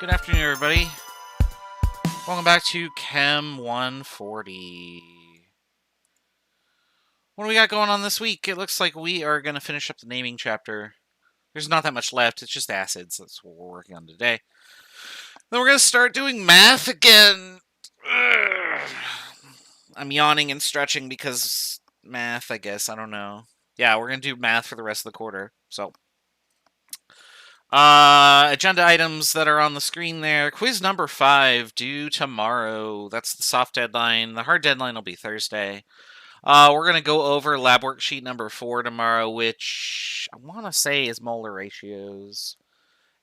Good afternoon, everybody. Welcome back to Chem 140. What do we got going on this week? It looks like we are going to finish up the naming chapter. There's not that much left. It's just acids. That's what we're working on today. Then we're going to start doing math again. Ugh. I'm yawning and stretching because math, I guess. I don't know. Yeah, we're going to do math for the rest of the quarter. So, agenda items that are on the screen there. Quiz number 5 due tomorrow. That's the soft deadline. The hard deadline will be Thursday. We're going to go over lab worksheet number 4 tomorrow, which I want to say is molar ratios.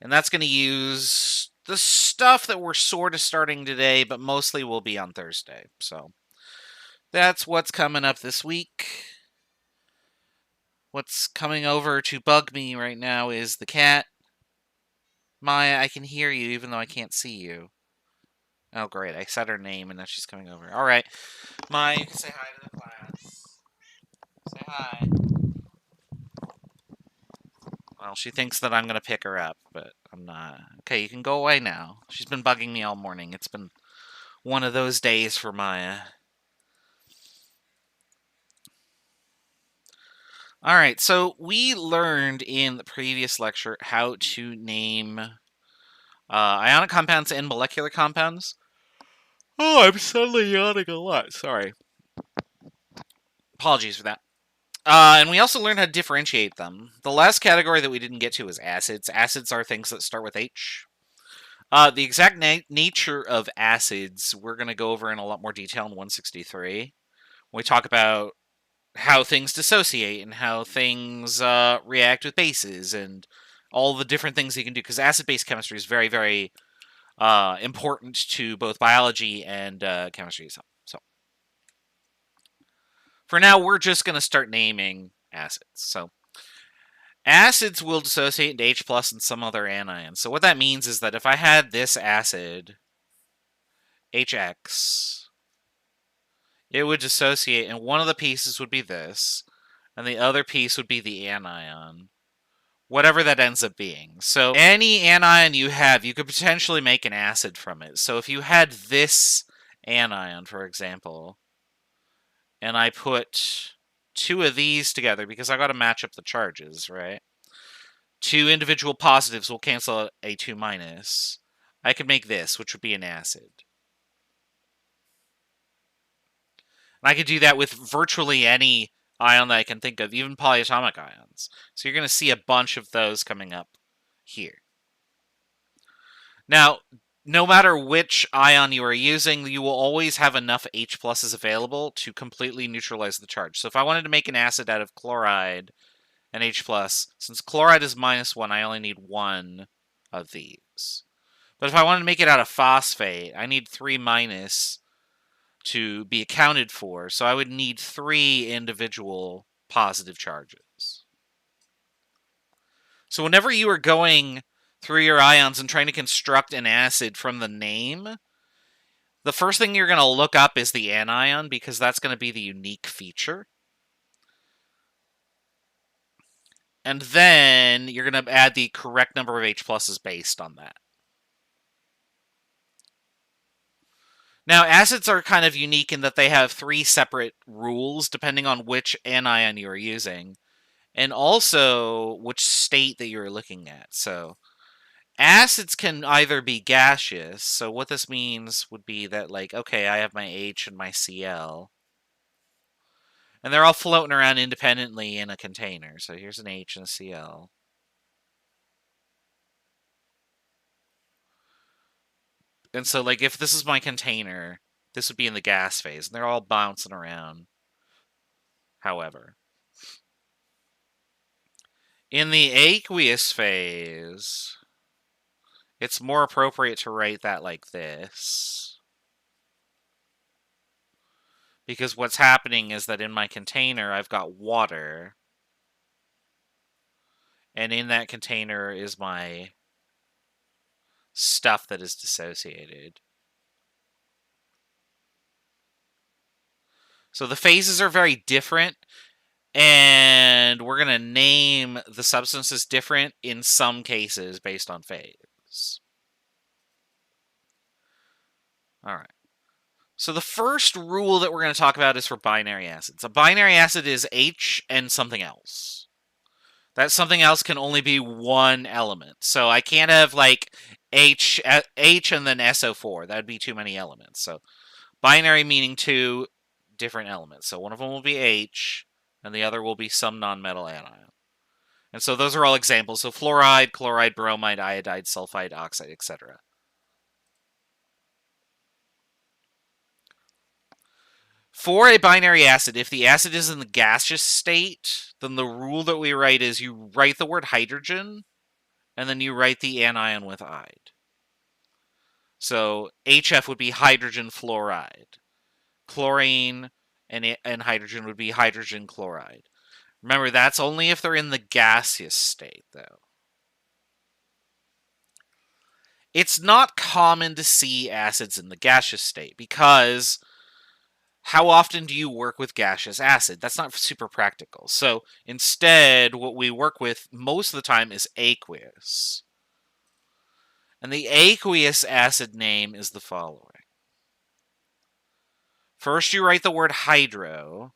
And that's going to use the stuff that we're sort of starting today, but mostly will be on Thursday. So that's what's coming up this week. What's coming over to bug me right now is the cat. Maya, I can hear you even though I can't see you. Oh, great. I said her name and now she's coming over. All right. Maya, you can say hi to the class. Say hi. Well, she thinks that I'm going to pick her up, but I'm not. Okay, you can go away now. She's been bugging me all morning. It's been one of those days for Maya. All right, so we learned in the previous lecture how to name ionic compounds and molecular compounds. Oh, I'm suddenly yawning a lot. Sorry. Apologies for that. And we also learned how to differentiate them. The last category that we didn't get to is acids. Acids are things that start with H. The exact nature of acids we're going to go over in a lot more detail in 163. When we talk about how things dissociate and how things react with bases and all the different things you can do. Because acid-base chemistry is very, very important to both biology and chemistry. So, for now, we're just going to start naming acids. So, acids will dissociate into H plus and some other anion. So what that means is that if I had this acid, HX, it would dissociate, and one of the pieces would be this, and the other piece would be the anion, whatever that ends up being. So any anion you have, you could potentially make an acid from it. So if you had this anion, for example, and I put two of these together, because I got to match up the charges, right? Two individual positives will cancel a 2 minus. I could make this, which would be an acid. And I could do that with virtually any ion that I can think of, even polyatomic ions. So you're going to see a bunch of those coming up here. Now, no matter which ion you are using, you will always have enough H pluses available to completely neutralize the charge. So if I wanted to make an acid out of chloride and H plus, since chloride is -1, I only need 1 of these. But if I wanted to make it out of phosphate, I need 3 minus to be accounted for, so I would need 3 individual positive charges. So whenever you are going through your ions and trying to construct an acid from the name, the first thing you're going to look up is the anion, because that's going to be the unique feature. And then you're going to add the correct number of H pluses based on that. Now, acids are kind of unique in that they have 3 separate rules depending on which anion you're using, and also which state that you're looking at. So, acids can either be gaseous, so what this means would be that, like, okay, I have my H and my Cl, and they're all floating around independently in a container. So here's an H and a Cl. And so, like, if this is my container, this would be in the gas phase, and they're all bouncing around. However, in the aqueous phase, it's more appropriate to write that like this. Because what's happening is that in my container, I've got water. And in that container is my stuff that is dissociated. So the phases are very different, and we're going to name the substances different in some cases based on phase. All right. So the first rule that we're going to talk about is for binary acids. A binary acid is H and something else. That something else can only be one element. So I can't have like H and then SO4. That'd be too many elements. So binary meaning two different elements. So one of them will be H, and the other will be some nonmetal anion. And so those are all examples. So fluoride, chloride, bromide, iodide, sulfide, oxide, etc. For a binary acid, if the acid is in the gaseous state, then the rule that we write is you write the word hydrogen, and then you write the anion with "ide." So HF would be hydrogen fluoride. Chlorine and hydrogen would be hydrogen chloride. Remember, that's only if they're in the gaseous state, though. It's not common to see acids in the gaseous state because how often do you work with gaseous acid? That's not super practical. So instead, what we work with most of the time is aqueous. And the aqueous acid name is the following. First, you write the word hydro.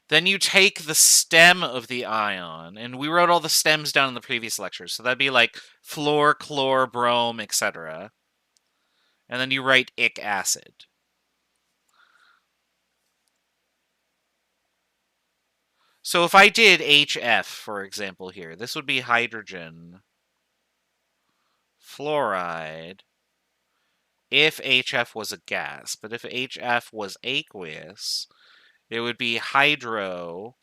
Then you take the stem of the ion, and we wrote all the stems down in the previous lectures. So that'd be like fluor, chlor, brom, etc. And then you write ic acid. So if I did HF, for example, here, this would be hydrogen fluoride if HF was a gas. But if HF was aqueous, it would be hydrofluoric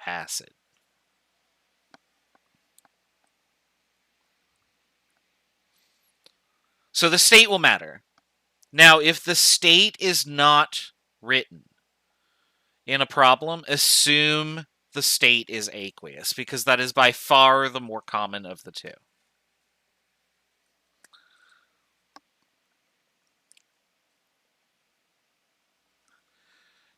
acid. So the state will matter. Now, if the state is not written in a problem, assume the state is aqueous, because that is by far the more common of the two.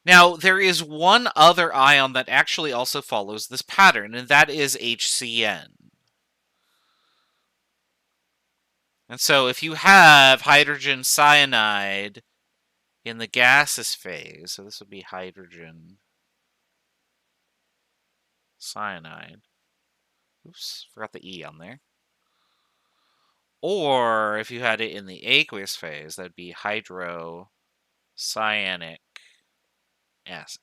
Now, there is one other ion that actually also follows this pattern, and that is HCN. And so if you have hydrogen cyanide in the gaseous phase, so this would be hydrogen cyanide. Oops, forgot the E on there. Or if you had it in the aqueous phase, that'd be hydrocyanic acid.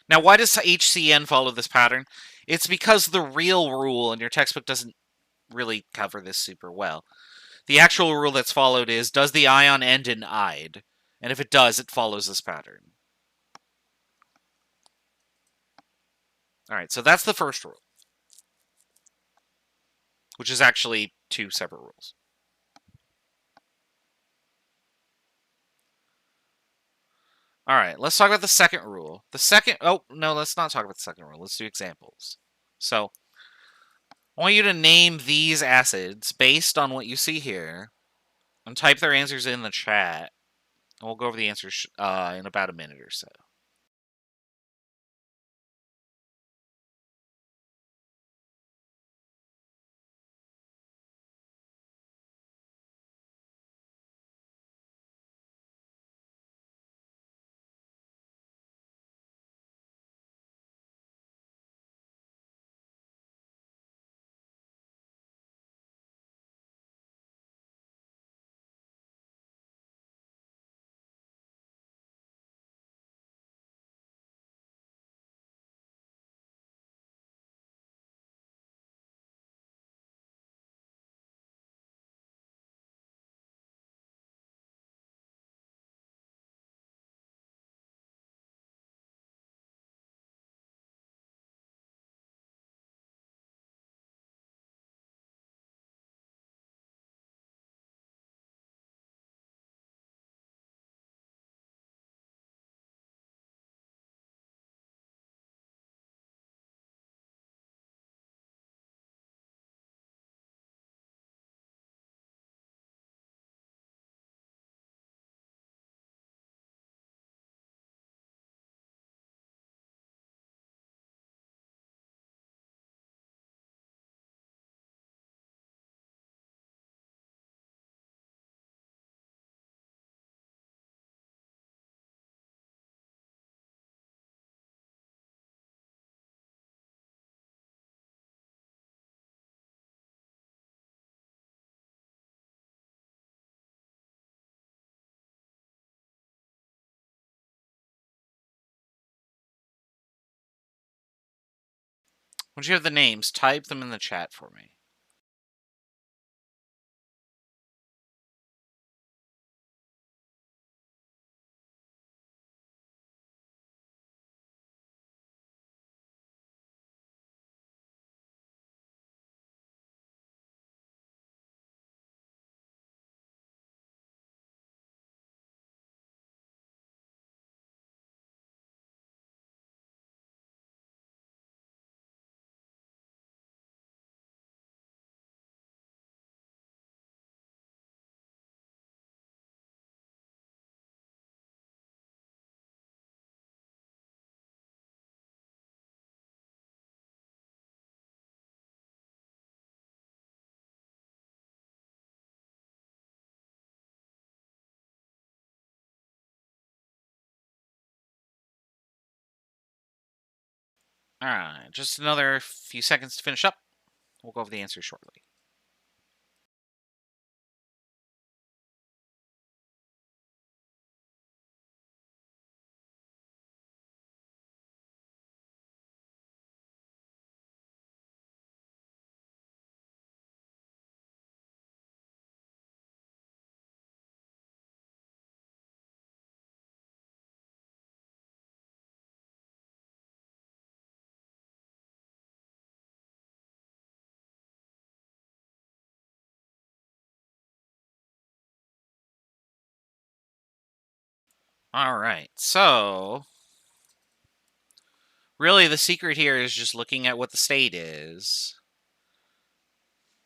Now, why does HCN follow this pattern? It's because the real rule, and your textbook doesn't really cover this super well. The actual rule that's followed is, does the ion end in "ide"? And if it does, it follows this pattern. All right, so that's the first rule, which is actually two separate rules. All right, let's talk about the second rule. Let's not talk about the second rule. Let's do examples. So, I want you to name these acids based on what you see here, and type their answers in the chat, and we'll go over the answers in about a minute or so. Once you have the names, type them in the chat for me. Alright, just another few seconds to finish up. We'll go over the answers shortly. Alright, so really the secret here is just looking at what the state is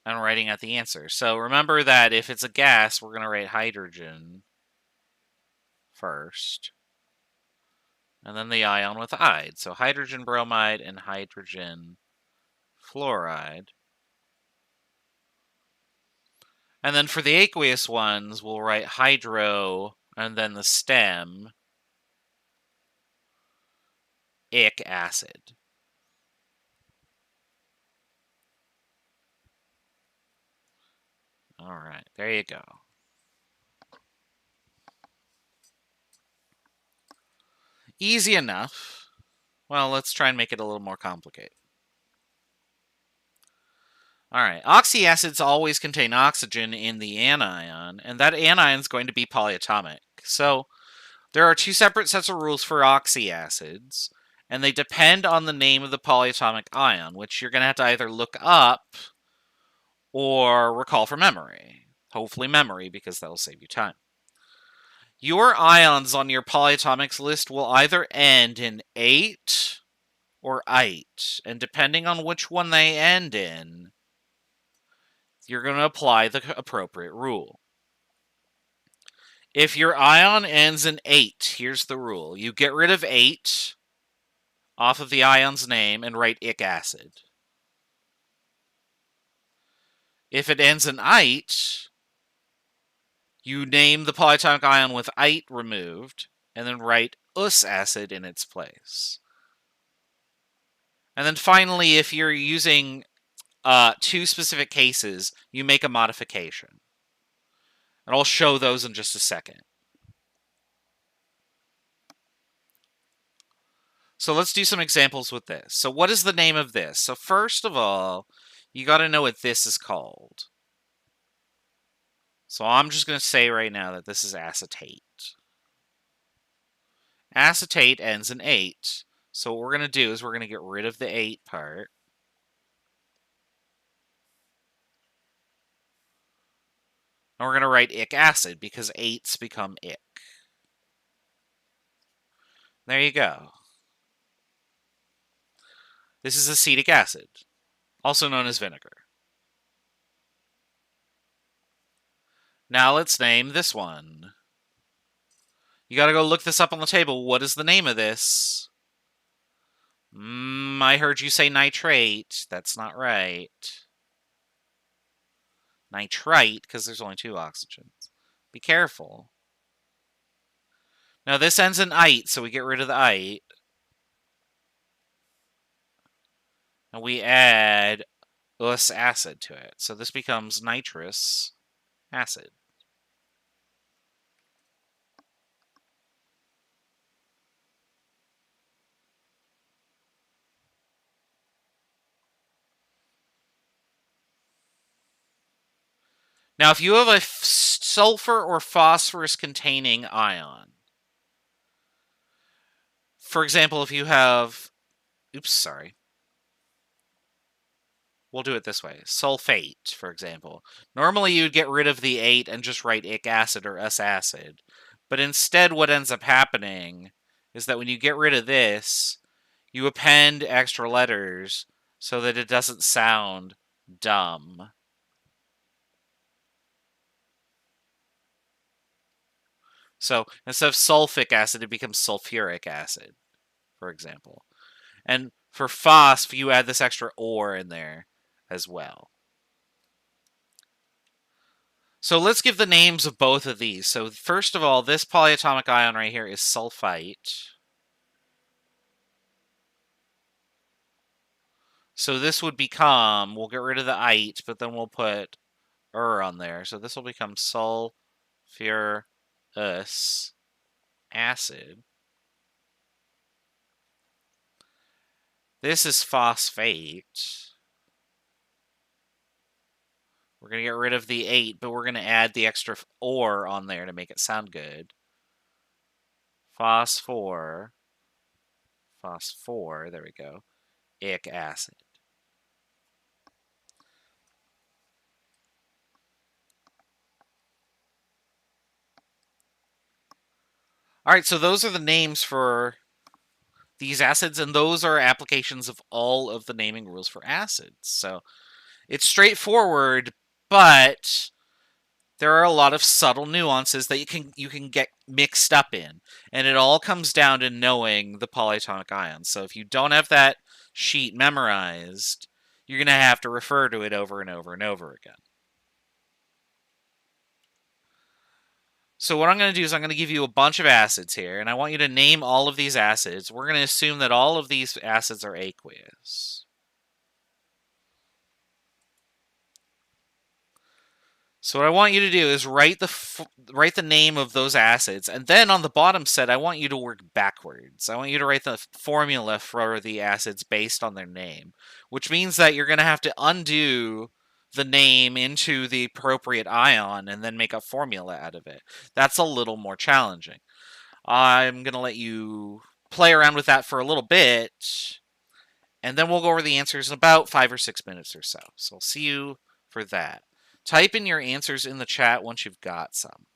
and writing out the answer. So remember that if it's a gas, we're going to write hydrogen first, and then the ion with ide. So hydrogen bromide and hydrogen fluoride. And then for the aqueous ones, we'll write hydro and then the stem, ic acid. All right, there you go. Easy enough. Well, let's try and make it a little more complicated. All right, oxyacids always contain oxygen in the anion, and that anion is going to be polyatomic. So there are two separate sets of rules for oxyacids, and they depend on the name of the polyatomic ion, which you're going to have to either look up or recall from memory. Hopefully memory, because that'll save you time. Your ions on your polyatomics list will either end in 8 or 8, and depending on which one they end in, you're going to apply the appropriate rule. If your ion ends in 8, here's the rule. You get rid of 8 off of the ion's name and write ic acid. If it ends in 8, you name the polyatomic ion with 8 removed, and then write us acid in its place. And then finally, if you're using two specific cases, you make a modification. And I'll show those in just a second. So let's do some examples with this. So what is the name of this? So first of all, you got to know what this is called. So I'm just going to say right now that this is acetate. Acetate ends in 8. So what we're going to do is we're going to get rid of the 8 part. And we're going to write ic acid because 8s become ic. There you go. This is acetic acid, also known as vinegar. Now let's name this one. You gotta go look this up on the table. What is the name of this? I heard you say nitrate. That's not right. Nitrite, because there's only 2 oxygens. Be careful. Now this ends in ite, so we get rid of the ite. And we add us acid to it. So this becomes nitrous acid. Now, if you have a sulfur or phosphorus containing ion, for example, if you have, we'll do it this way. Sulfate, for example. Normally you'd get rid of the 8 and just write ic acid or us acid. But instead what ends up happening is that when you get rid of this, you append extra letters so that it doesn't sound dumb. So instead of sulfic acid, it becomes sulfuric acid, for example. And for phosp, you add this extra or in there as well. So let's give the names of both of these. So first of all, this polyatomic ion right here is sulfite. So this would become, we'll get rid of the ite, but then we'll put on there. So this will become sulfurous acid. This is phosphate. We're going to get rid of the 8, but we're going to add the extra or on there to make it sound good. Phosphor, there we go, ic acid. All right, so those are the names for these acids, and those are applications of all of the naming rules for acids. So it's straightforward, but there are a lot of subtle nuances that you can get mixed up in, and it all comes down to knowing the polyatomic ions. So if you don't have that sheet memorized, you're going to have to refer to it over and over and over again. So what I'm going to do is I'm going to give you a bunch of acids here, and I want you to name all of these acids. We're going to assume that all of these acids are aqueous. So what I want you to do is write the name of those acids, and then on the bottom set, I want you to work backwards. I want you to write the formula for the acids based on their name, which means that you're going to have to undo the name into the appropriate ion and then make a formula out of it. That's a little more challenging. I'm going to let you play around with that for a little bit, and then we'll go over the answers in about 5 or 6 minutes or so. So I'll see you for that. Type in your answers in the chat once you've got some.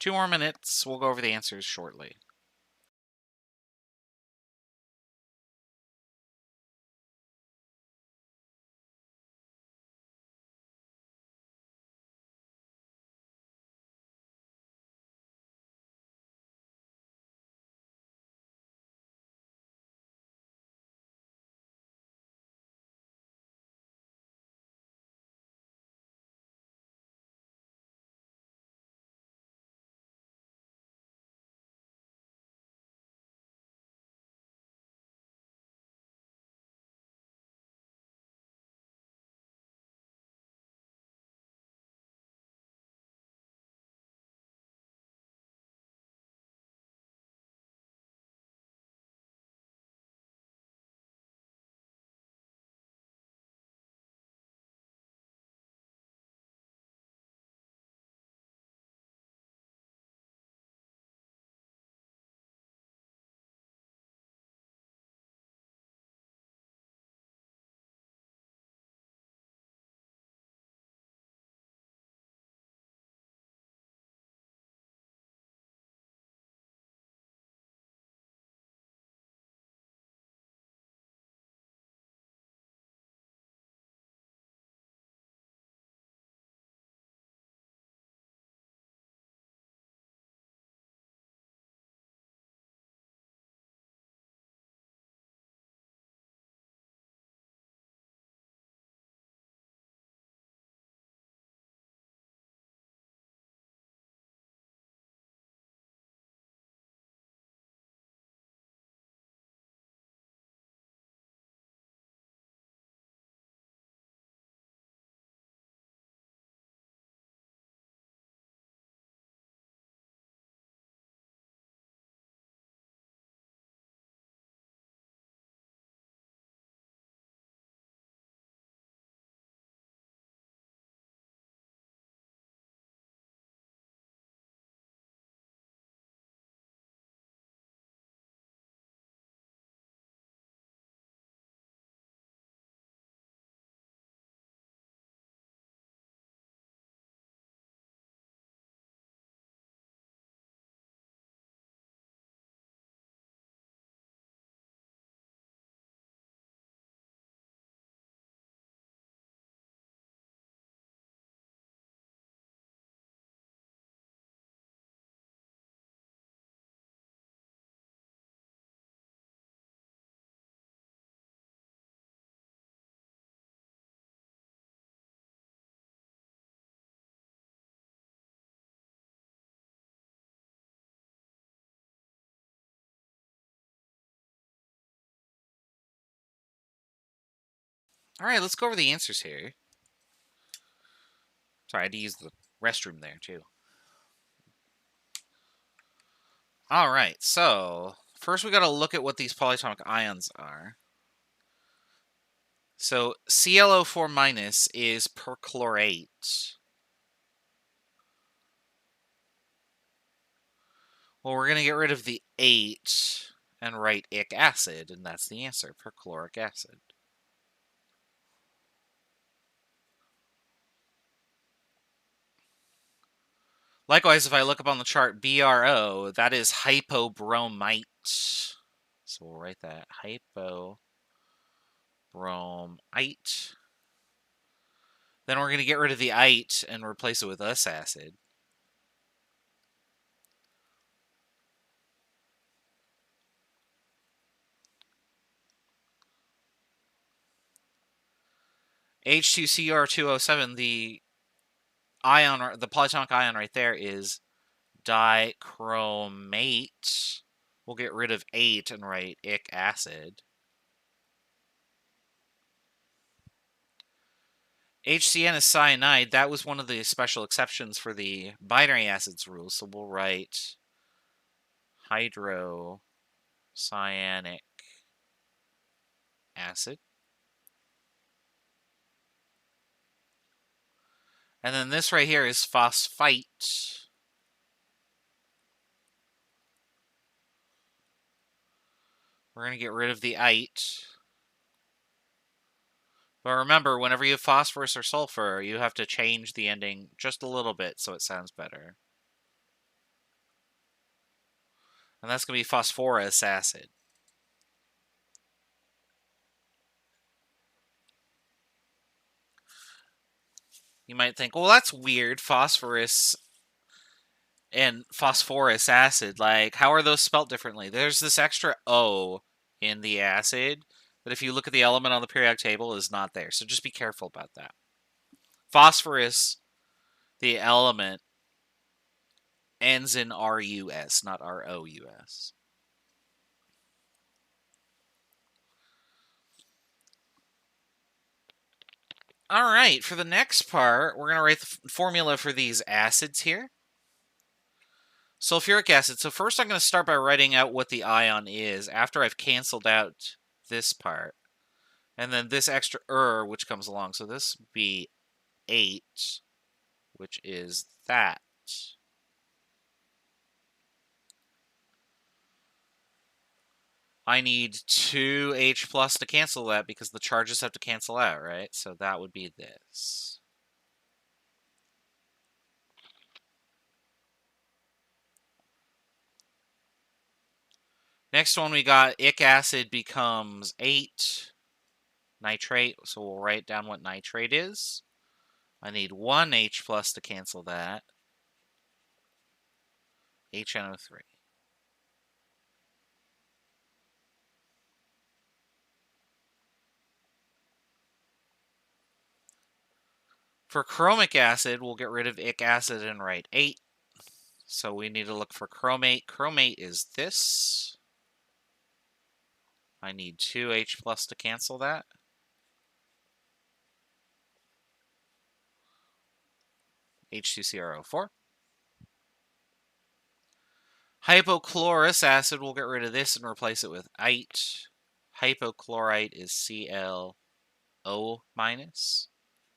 2 more minutes. We'll go over the answers shortly. All right, let's go over the answers here. Sorry, I had to use the restroom there, too. All right, so first we got to look at what these polyatomic ions are. So ClO4 minus is perchlorate. Well, we're going to get rid of the 8 and write ic acid, and that's the answer, perchloric acid. Likewise, if I look up on the chart BRO, that is hypobromite. So we'll write that, hypobromite. Then we're going to get rid of the ite and replace it with us acid. H2Cr2O7, the polyatomic ion right there is dichromate. We'll get rid of 8 and write ic acid. HCN is cyanide. That was one of the special exceptions for the binary acids rule, so we'll write hydrocyanic acid. And then this right here is phosphite. We're going to get rid of the ite. But remember, whenever you have phosphorus or sulfur, you have to change the ending just a little bit so it sounds better. And that's going to be phosphorus acid. You might think, well, that's weird. Phosphorus and phosphorus acid. Like, how are those spelt differently? There's this extra O in the acid that if you look at the element on the periodic table is not there. So just be careful about that. Phosphorus, the element, ends in RUS, not ROUS. All right, for the next part, we're going to write the formula for these acids here. Sulfuric acid. So first I'm going to start by writing out what the ion is after I've canceled out this part. And then this extra which comes along. So this would be 8, which is that. I need 2H plus to cancel that because the charges have to cancel out, right? So that would be this. Next one we got ic acid becomes 8 nitrate. So we'll write down what nitrate is. I need 1H plus to cancel that. HNO3. For chromic acid, we'll get rid of ic acid and write 8. So we need to look for chromate. Chromate is this. I need 2H plus to cancel that. H2CrO4. Hypochlorous acid, we'll get rid of this and replace it with ite. Hypochlorite is ClO minus.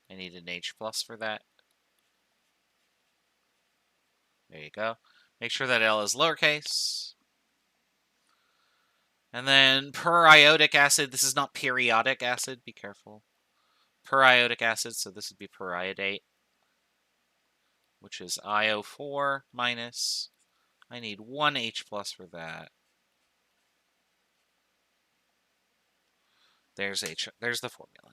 I need an H plus for that. There you go. Make sure that L is lowercase. And then periodic acid. This is not periodic acid. Be careful. Periodic acid, so this would be periodate, which is IO4 minus. I need 1H plus for that. There's H. There's the formula.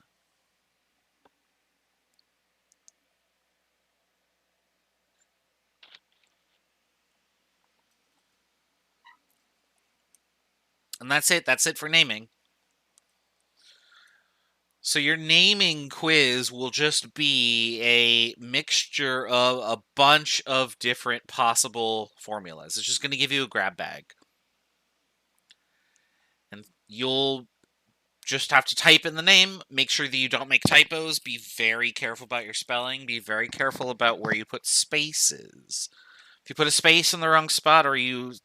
And that's it. That's it for naming. So your naming quiz will just be a mixture of a bunch of different possible formulas. It's just going to give you a grab bag. And you'll just have to type in the name. Make sure that you don't make typos. Be very careful about your spelling. Be very careful about where you put spaces. If you put a space in the wrong spot or you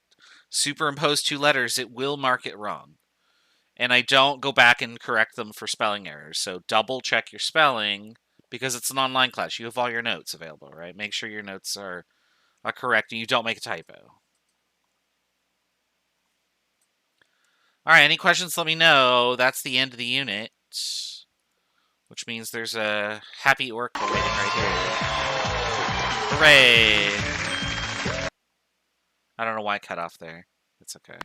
superimpose 2 letters, it will mark it wrong. And I don't go back and correct them for spelling errors. So double check your spelling because it's an online class. You have all your notes available, right? Make sure your notes are correct and you don't make a typo. All right, any questions, let me know. That's the end of the unit, which means there's a happy Orca waiting right here. Hooray! I don't know why I cut off there. It's okay.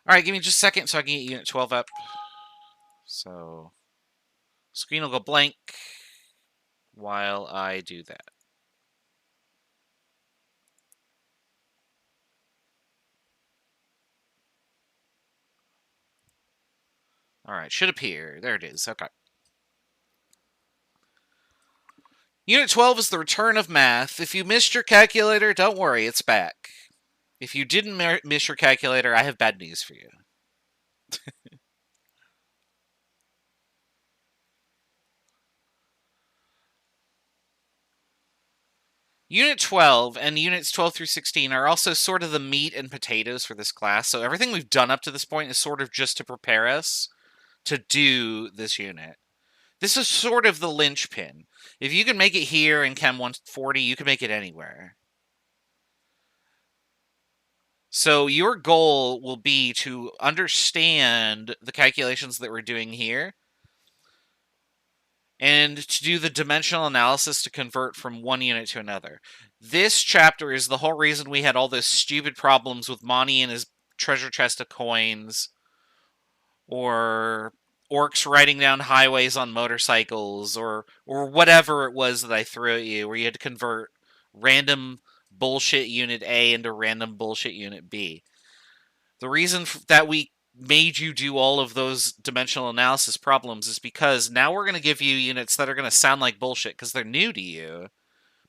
All right, give me just a second so I can get Unit 12 up. So, screen will go blank while I do that. All right, should appear. There it is. Okay. Unit 12 is the return of math. If you missed your calculator, don't worry, it's back. If you didn't miss your calculator, I have bad news for you. Unit 12 and Units 12 through 16 are also sort of the meat and potatoes for this class, so everything we've done up to this point is sort of just to prepare us to do this unit. This is sort of the linchpin. If you can make it here in Chem 140, you can make it anywhere. So your goal will be to understand the calculations that we're doing here and to do the dimensional analysis to convert from one unit to another. This chapter is the whole reason we had all those stupid problems with Monty and his treasure chest of coins, or orcs riding down highways on motorcycles, or whatever it was that I threw at you, where you had to convert random bullshit unit A into random bullshit unit B. The reason that we made you do all of those dimensional analysis problems is because now we're going to give you units that are going to sound like bullshit because they're new to you,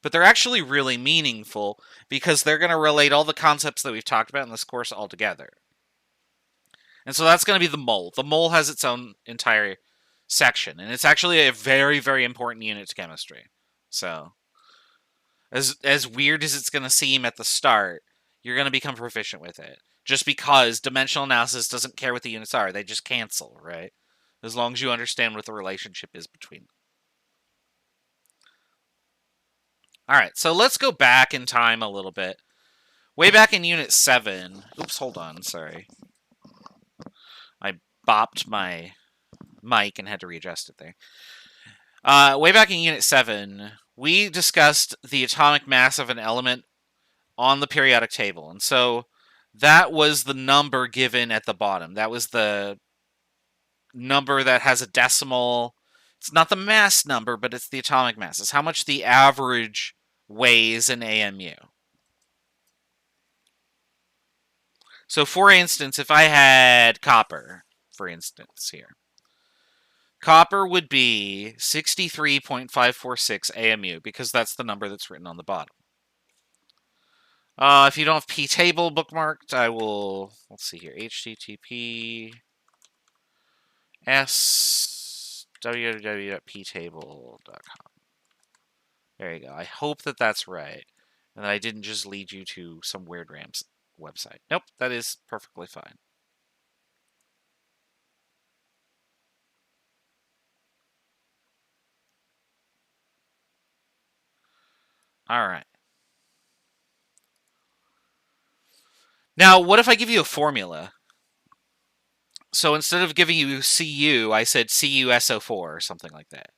but they're actually really meaningful because they're going to relate all the concepts that we've talked about in this course all together. And so that's going to be the mole. The mole has its own entire section, and it's actually a very, very important unit to chemistry. So, as weird as it's going to seem at the start, you're going to become proficient with it. Just because dimensional analysis doesn't care what the units are. They just cancel, right? As long as you understand what the relationship is between them. Alright, so let's go back in time a little bit. Way back in Unit 7... Oops, hold on, sorry. I bopped my mic and had to readjust it there. Way back in Unit 7, we discussed the atomic mass of an element on the periodic table. And so that was the number given at the bottom. That was the number that has a decimal. It's not the mass number, but it's the atomic mass. It's how much the average weighs in AMU. So, for instance, if I had copper, for instance, here, copper would be 63.546 AMU, because that's the number that's written on the bottom. If you don't have p-table bookmarked, I will, let's see here, http www.ptable.com. There you go. I hope that that's right, and that I didn't just lead you to some weird Rams website. Nope, that is perfectly fine. All right. Now, what if I give you a formula? So instead of giving you Cu, I said CuSO4 or something like that.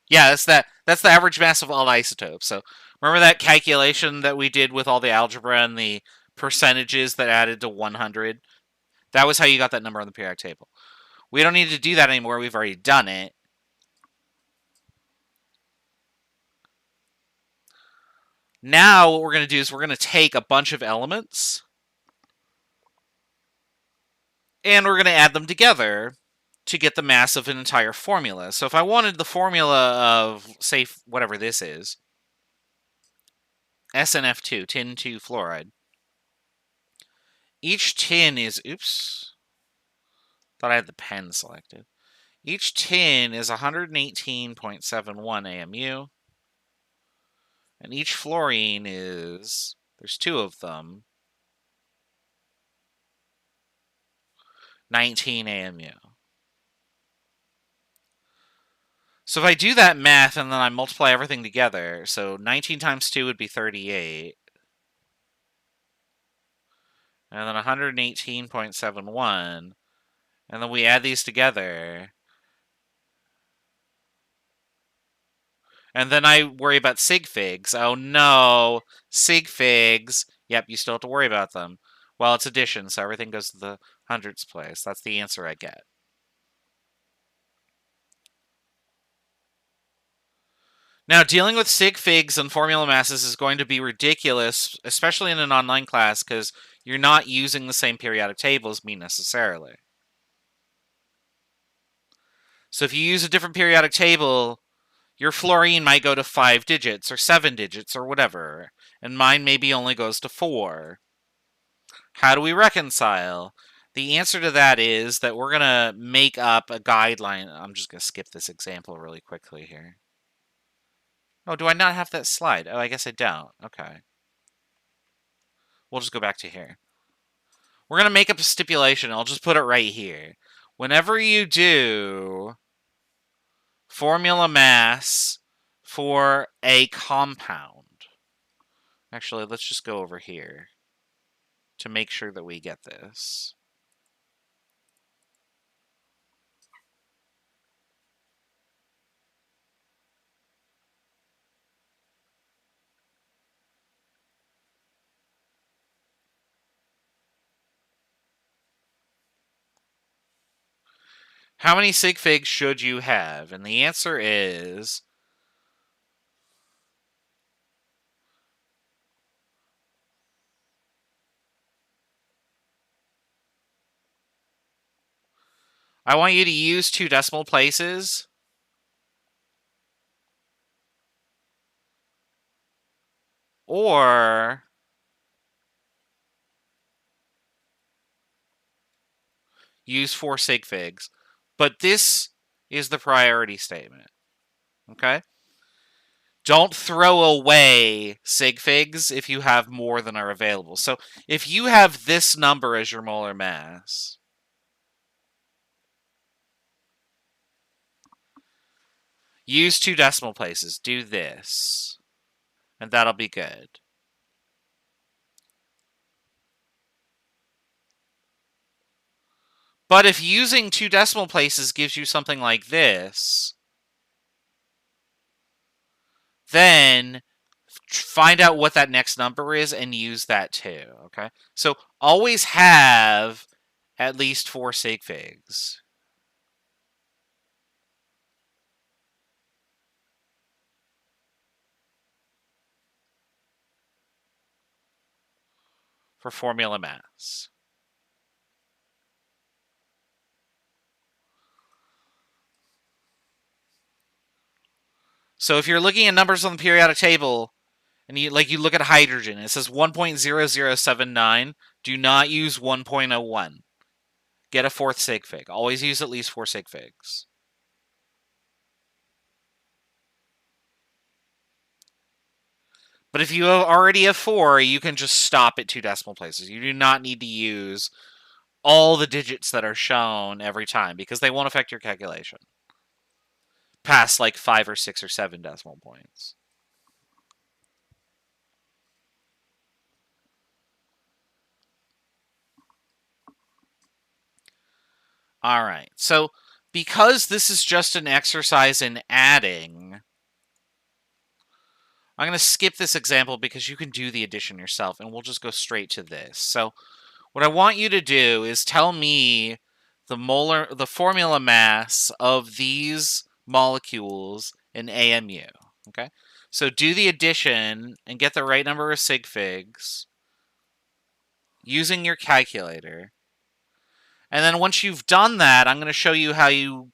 Yeah, that's the average mass of all isotopes. So remember that calculation that we did with all the algebra and the percentages that added to 100? That was how you got that number on the periodic table. We don't need to do that anymore. We've already done it. Now what we're going to do is we're going to take a bunch of elements and we're going to add them together to get the mass of an entire formula. So if I wanted the formula of, say, whatever this is, SNF2, tin 2 fluoride. Each tin is, oops, thought I had the pen selected. Each tin is 118.71 AMU. And each fluorine is, there's two of them, 19 AMU. So if I do that math and then I multiply everything together, so 19 times 2 would be 38. And then 118.71. And then we add these together. And then I worry about Sig Figs. Oh no, Sig Figs. Yep, you still have to worry about them. Well, it's addition, so everything goes to the hundreds place. That's the answer I get. Now, dealing with Sig Figs and formula masses is going to be ridiculous, especially in an online class, because you're not using the same periodic table as me necessarily. So if you use a different periodic table, your fluorine might go to 5 digits or 7 digits or whatever, and mine maybe only goes to 4. How do we reconcile? The answer to that is that we're going to make up a guideline. I'm just going to skip this example really quickly here. Oh, do I not have that slide? Oh, I guess I don't. Okay. We'll just go back to here. We're going to make up a stipulation. I'll just put it right here. Whenever you do formula mass for a compound. Actually, let's just go over here to make sure that we get this. How many sig figs should you have? And the answer is... I want you to use 2 decimal places. Or use 4 sig figs. But this is the priority statement. Okay? Don't throw away sig figs if you have more than are available. So if you have this number as your molar mass, use 2 decimal places. Do this. And that'll be good. But if using 2 decimal places gives you something like this, then find out what that next number is and use that too, okay? So always have at least 4 sig figs. For formula mass. So if you're looking at numbers on the periodic table, and you look at hydrogen, it says 1.0079. Do not use 1.01. Get a 4th sig fig. Always use at least 4 sig figs. But if you already have 4, you can just stop at 2 decimal places. You do not need to use all the digits that are shown every time because they won't affect your calculation past like 5 or 6 or 7 decimal points. All right. So because this is just an exercise in adding, I'm going to skip this example because you can do the addition yourself, and we'll just go straight to this. So what I want you to do is tell me the formula mass of these molecules in AMU. Okay? So do the addition and get the right number of sig figs using your calculator. And then once you've done that, I'm going to show you how you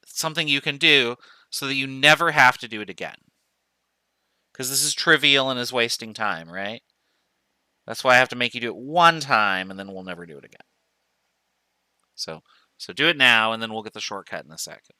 something you can do so that you never have to do it again. Because this is trivial and is wasting time, right? That's why I have to make you do it one time, and then we'll never do it again. So do it now, and then we'll get the shortcut in a second.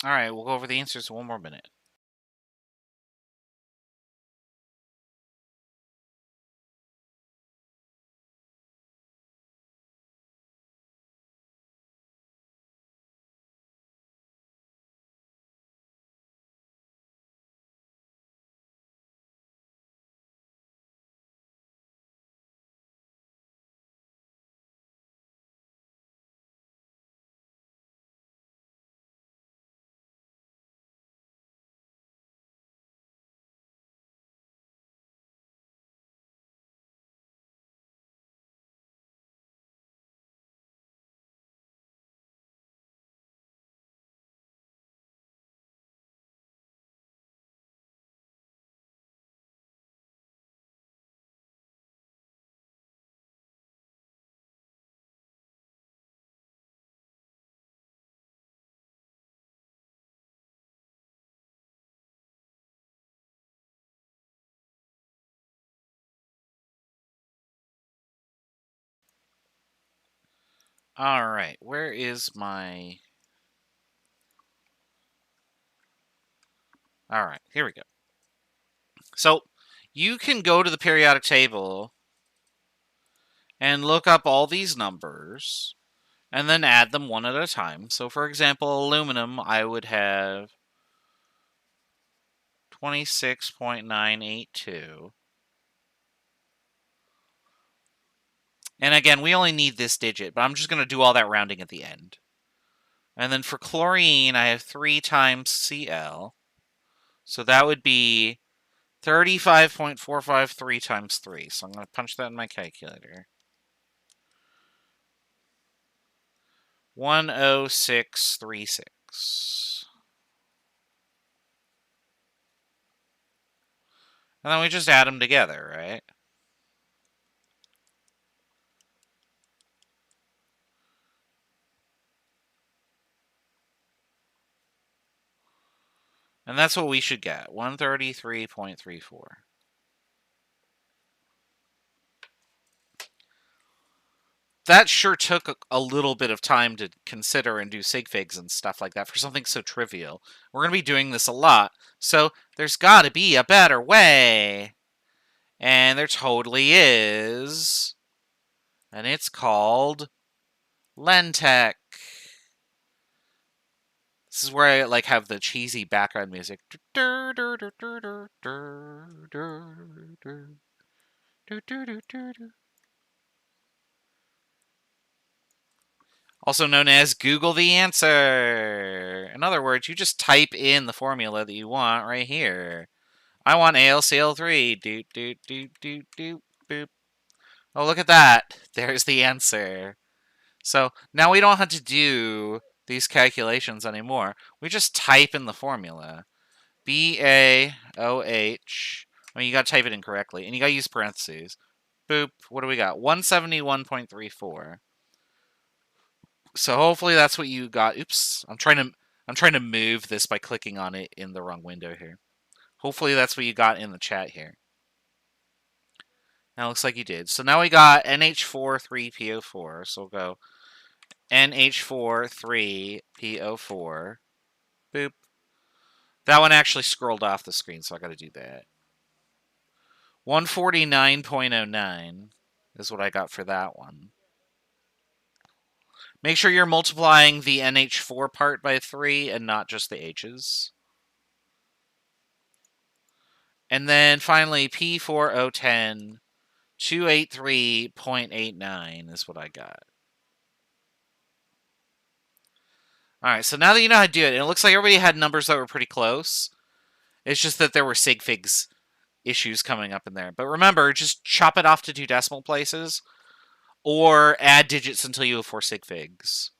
All right, we'll go over the answers in one more minute. All right, where is my... All right, here we go. So you can go to the periodic table and look up all these numbers and then add them one at a time. So for example, aluminum, I would have 26.982. And again, we only need this digit, but I'm just going to do all that rounding at the end. And then for chlorine, I have 3 times Cl. So that would be 35.453 times 3. So I'm going to punch that in my calculator. 10636. And then we just add them together, right? And that's what we should get, 133.34. That sure took a little bit of time to consider and do sig figs and stuff like that for something so trivial. We're going to be doing this a lot, so there's got to be a better way. And there totally is. And it's called Lentech. This is where I like have the cheesy background music. Also known as Google the answer. In other words, you just type in the formula that you want right here. I want AlCl3. Doot, doot, doot, doot, doot, boop. Oh, look at that. There's the answer. So now we don't have to do these calculations anymore. We just type in the formula. BaOH. I mean, you got to type it in correctly, and you got to use parentheses. Boop. What do we got? 171.34. So hopefully that's what you got. Oops. I'm trying to move this by clicking on it in the wrong window here. Hopefully that's what you got in the chat here. Now it looks like you did. So now we got NH4 3PO4. So we'll go NH4 3PO4. Boop. That one actually scrolled off the screen, so I got to do that. 149.09 is what I got for that one. Make sure you're multiplying the NH4 part by 3 and not just the H's. And then finally, P4010, 283.89 is what I got. All right, so now that you know how to do it, and it looks like everybody had numbers that were pretty close. It's just that there were sig figs issues coming up in there. But remember, just chop it off to 2 decimal places or add digits until you have 4 sig figs.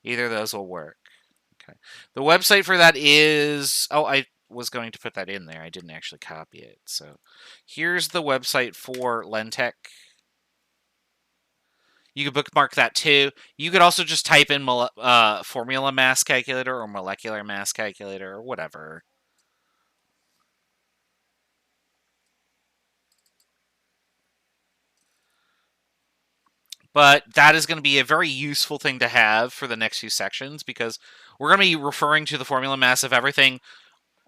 Either of those will work. Okay. The website for that is... Oh, I was going to put that in there. I didn't actually copy it. So here's the website for Lentech. You could bookmark that too. You could also just type in formula mass calculator or molecular mass calculator or whatever. But that is going to be a very useful thing to have for the next few sections, because we're going to be referring to the formula mass of everything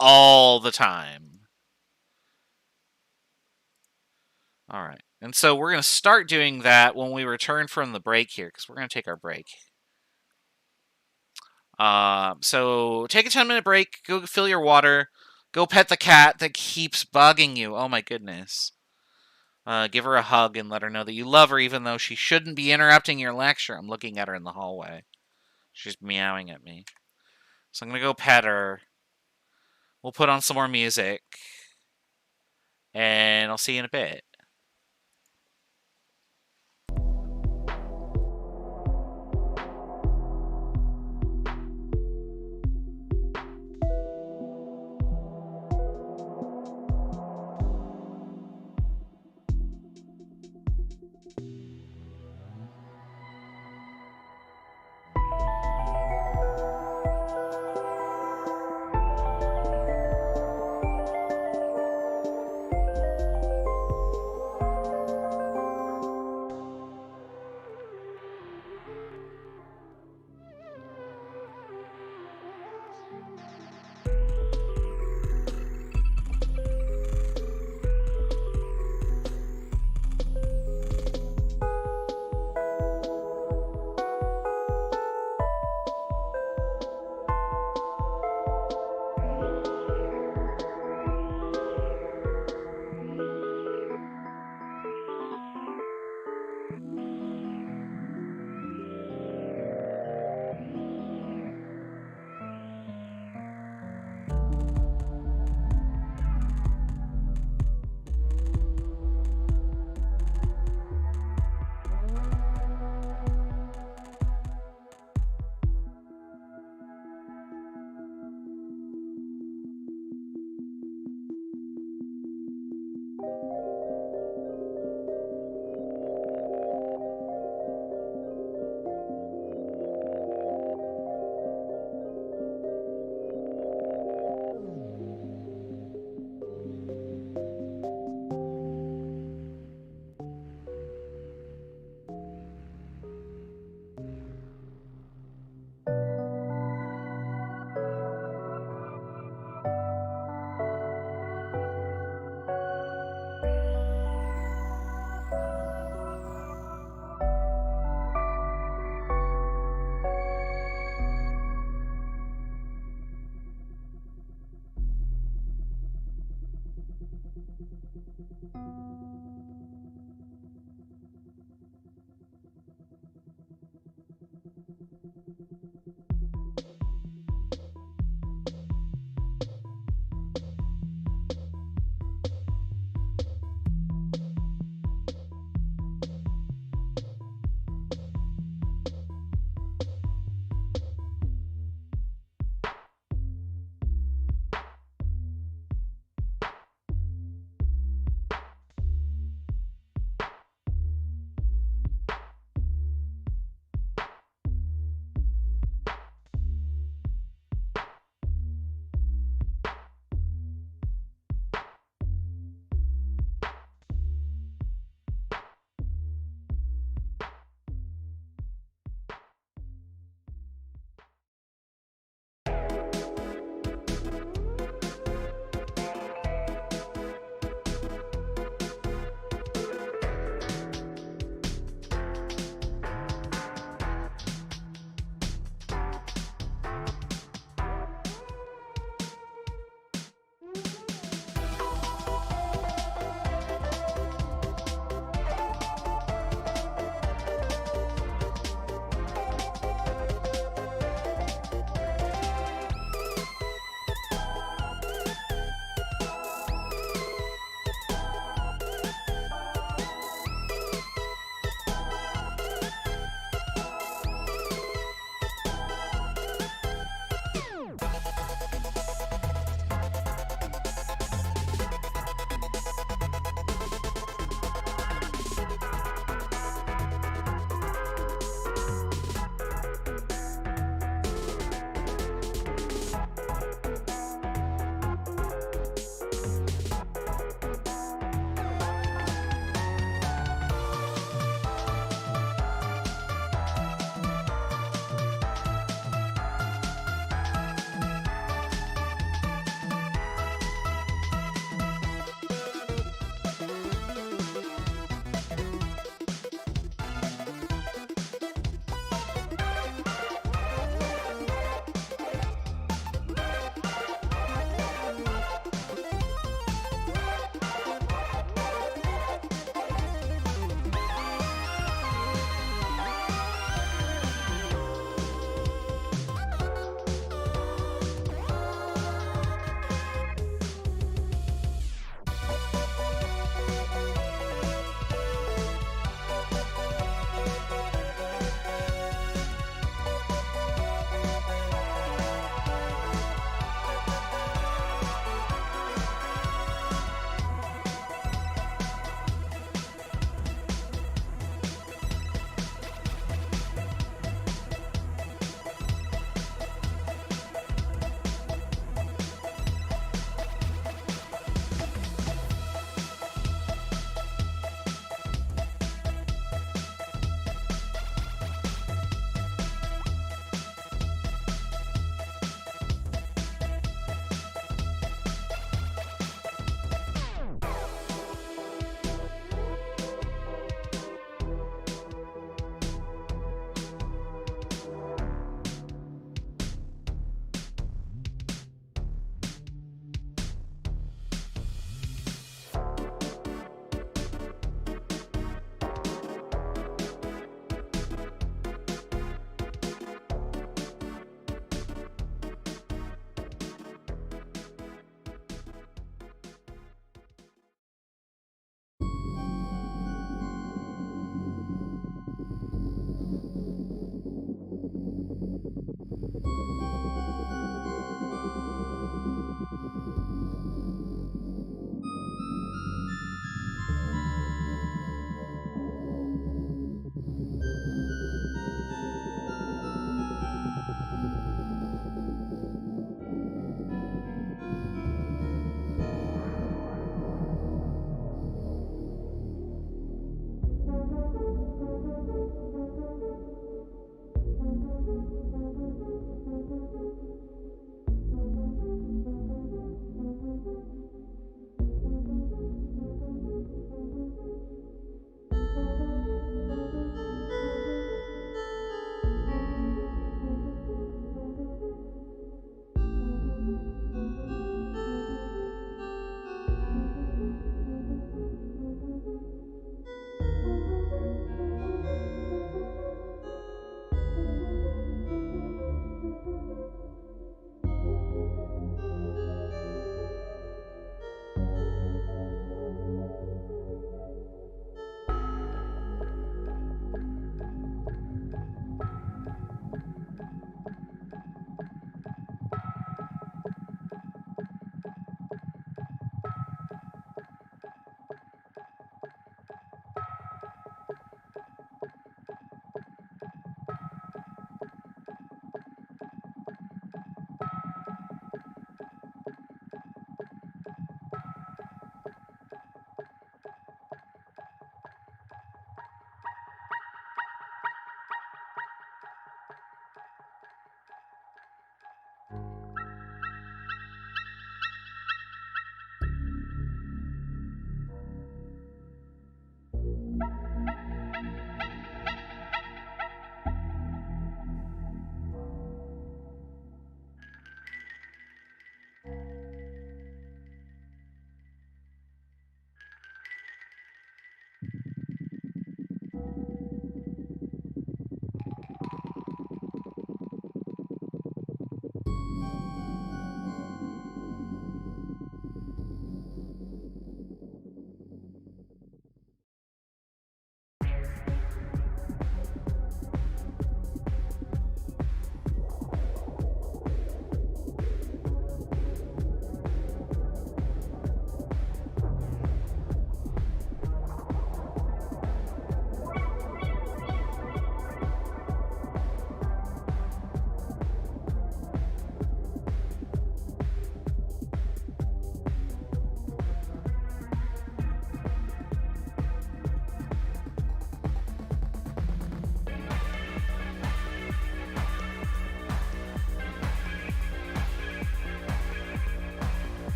all the time. All right. And so we're going to start doing that when we return from the break here, because we're going to take our break. So take a 10-minute break, go fill your water, go pet the cat that keeps bugging you. Oh my goodness. Give her a hug and let her know that you love her, even though she shouldn't be interrupting your lecture. I'm looking at her in the hallway. She's meowing at me. So I'm going to go pet her. We'll put on some more music. And I'll see you in a bit.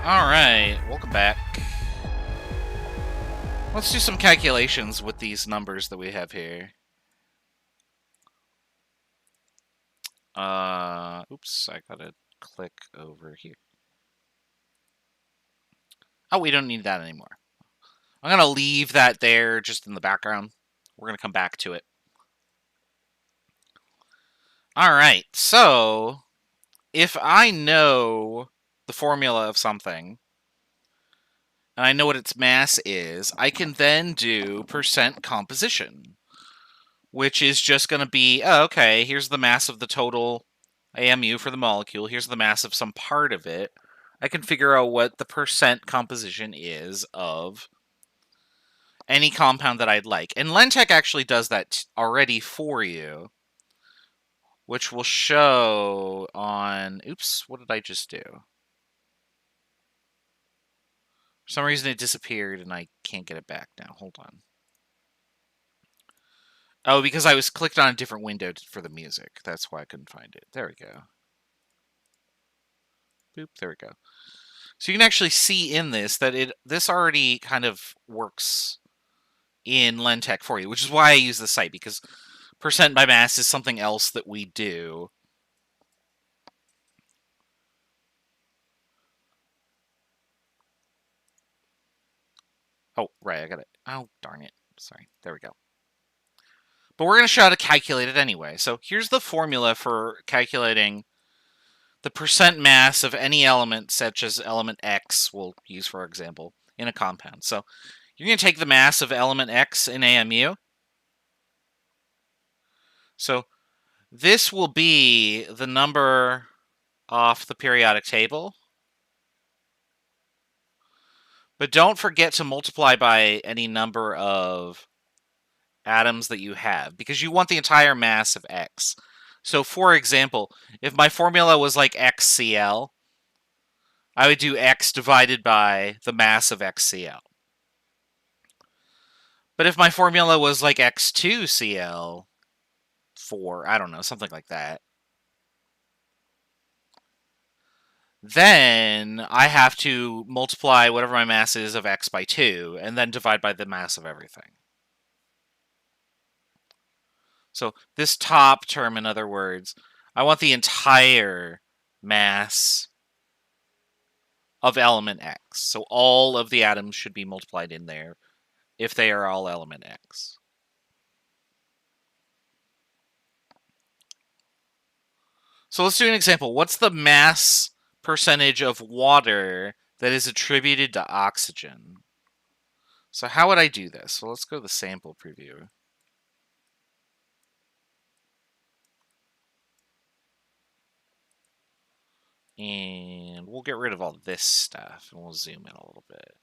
Alright, welcome back. Let's do some calculations with these numbers that we have here. Oops, I gotta click over here. Oh, we don't need that anymore. I'm gonna leave that there just in the background. We're gonna come back to it. Alright, so if I know the formula of something, and I know what its mass is, I can then do percent composition, which is just going to be, oh, okay, here's the mass of the total AMU for the molecule, here's the mass of some part of it. I can figure out what the percent composition is of any compound that I'd like. And Lentech actually does that already for you, which will show on... Oops, what did I just do? For some reason it disappeared and I can't get it back now. Hold on. Oh, because I was clicked on a different window for the music. That's why I couldn't find it. There we go. Boop, there we go. So you can actually see in this that this already kind of works in Lentech for you, which is why I use the site, because percent by mass is something else that we do. Oh, right, I got it. Oh, darn it. Sorry. There we go. But we're going to show how to calculate it anyway. So here's the formula for calculating the percent mass of any element, such as element X, we'll use for example, in a compound. So you're going to take the mass of element X in AMU. So this will be the number off the periodic table. But don't forget to multiply by any number of atoms that you have, because you want the entire mass of X. So for example, if my formula was like XCl, I would do X divided by the mass of XCl. But if my formula was like X2Cl, 4, I don't know, something like that, then I have to multiply whatever my mass is of X by 2, and then divide by the mass of everything. So this top term, in other words, I want the entire mass of element X. So all of the atoms should be multiplied in there if they are all element X. So let's do an example. What's the mass percentage of water that is attributed to oxygen? So how would I do this? So let's go to the sample preview. And we'll get rid of all this stuff, and we'll zoom in a little bit.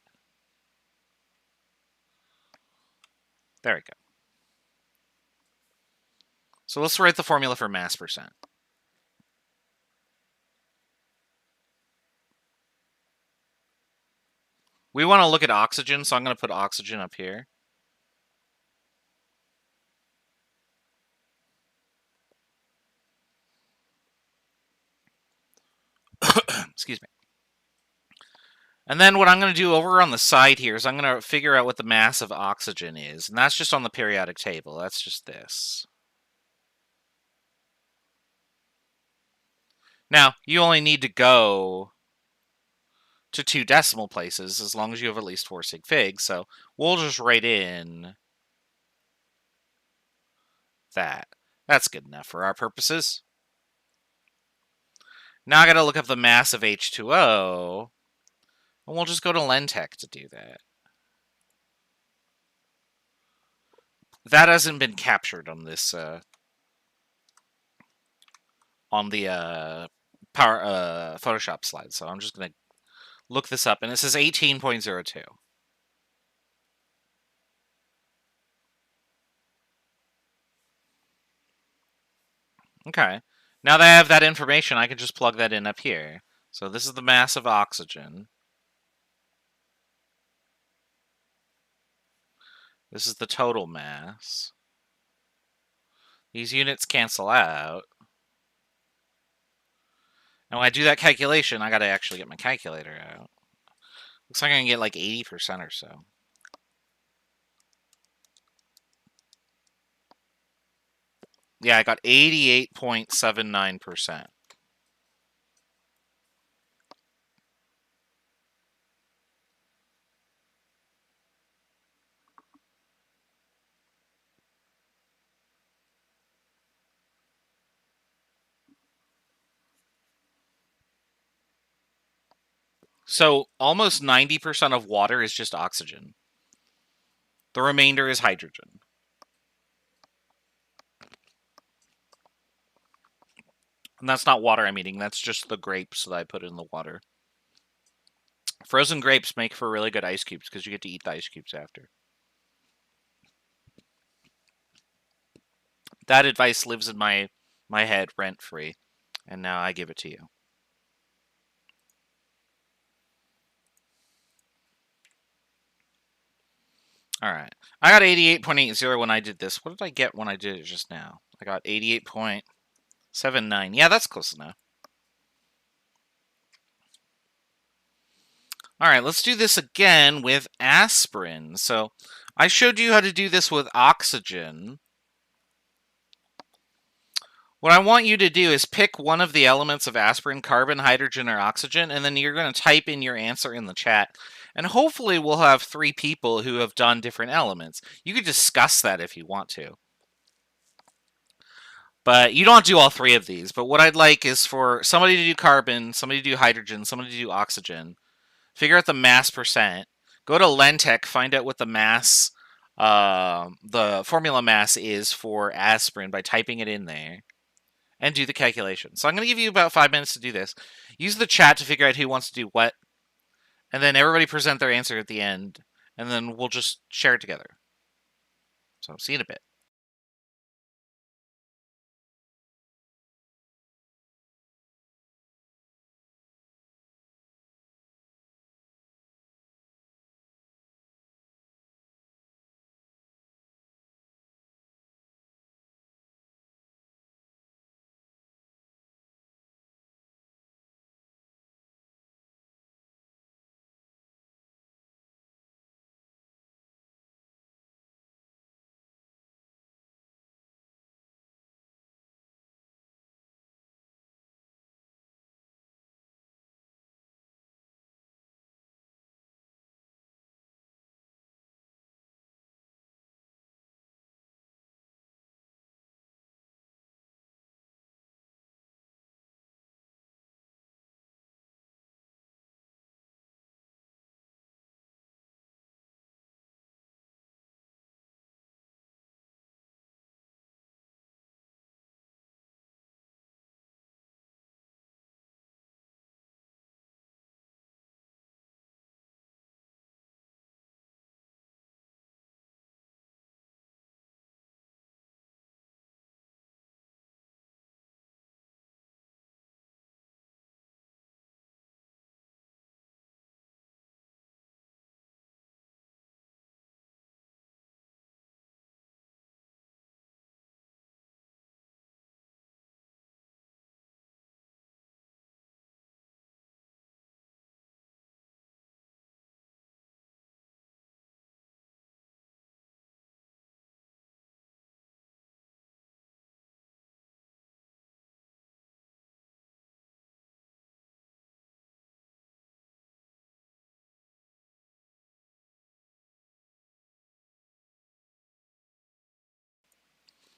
There we go. So let's write the formula for mass percent. We want to look at oxygen, so I'm going to put oxygen up here. Excuse me. And then what I'm going to do over on the side here is I'm going to figure out what the mass of oxygen is. And that's just on the periodic table. That's just this. Now, you only need to go to 2 decimal places as long as you have at least 4 Sig Figs. So we'll just write in that. That's good enough for our purposes. Now I got to look up the mass of H2O. And we'll just go to Lentech to do that. That hasn't been captured on this on the Photoshop slide, so I'm just going to look this up, and it says 18.02. Okay. Now that I have that information, I can just plug that in up here. So this is the mass of oxygen. This is the total mass. These units cancel out. And when I do that calculation, I gotta actually get my calculator out. Looks like I can get like 80% or so. Yeah, I got 88.79%. So almost 90% of water is just oxygen. The remainder is hydrogen. And that's not water I'm eating, that's just the grapes that I put in the water. Frozen grapes make for really good ice cubes because you get to eat the ice cubes after. That advice lives in my head rent-free, and now I give it to you. All right. I got 88.80 when I did this. What did I get when I did it just now? I got 88.79. Yeah, that's close enough. All right, let's do this again with aspirin. So I showed you how to do this with oxygen. What I want you to do is pick one of the elements of aspirin, carbon, hydrogen, or oxygen, and then you're going to type in your answer in the chat. And hopefully we'll have 3 people who have done different elements. You could discuss that if you want to. But you don't do all 3 of these. But what I'd like is for somebody to do carbon, somebody to do hydrogen, somebody to do oxygen. Figure out the mass percent. Go to Lentech, find out what the mass, the formula mass is for aspirin by typing it in there. And do the calculation. So I'm going to give you about 5 minutes to do this. Use the chat to figure out who wants to do what. And then everybody present their answer at the end. And then we'll just share it together. So see you in a bit.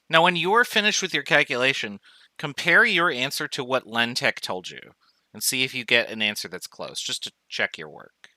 Now, when you're finished with your calculation, compare your answer to what Lentech told you. And see if you get an answer that's close, just to check your work.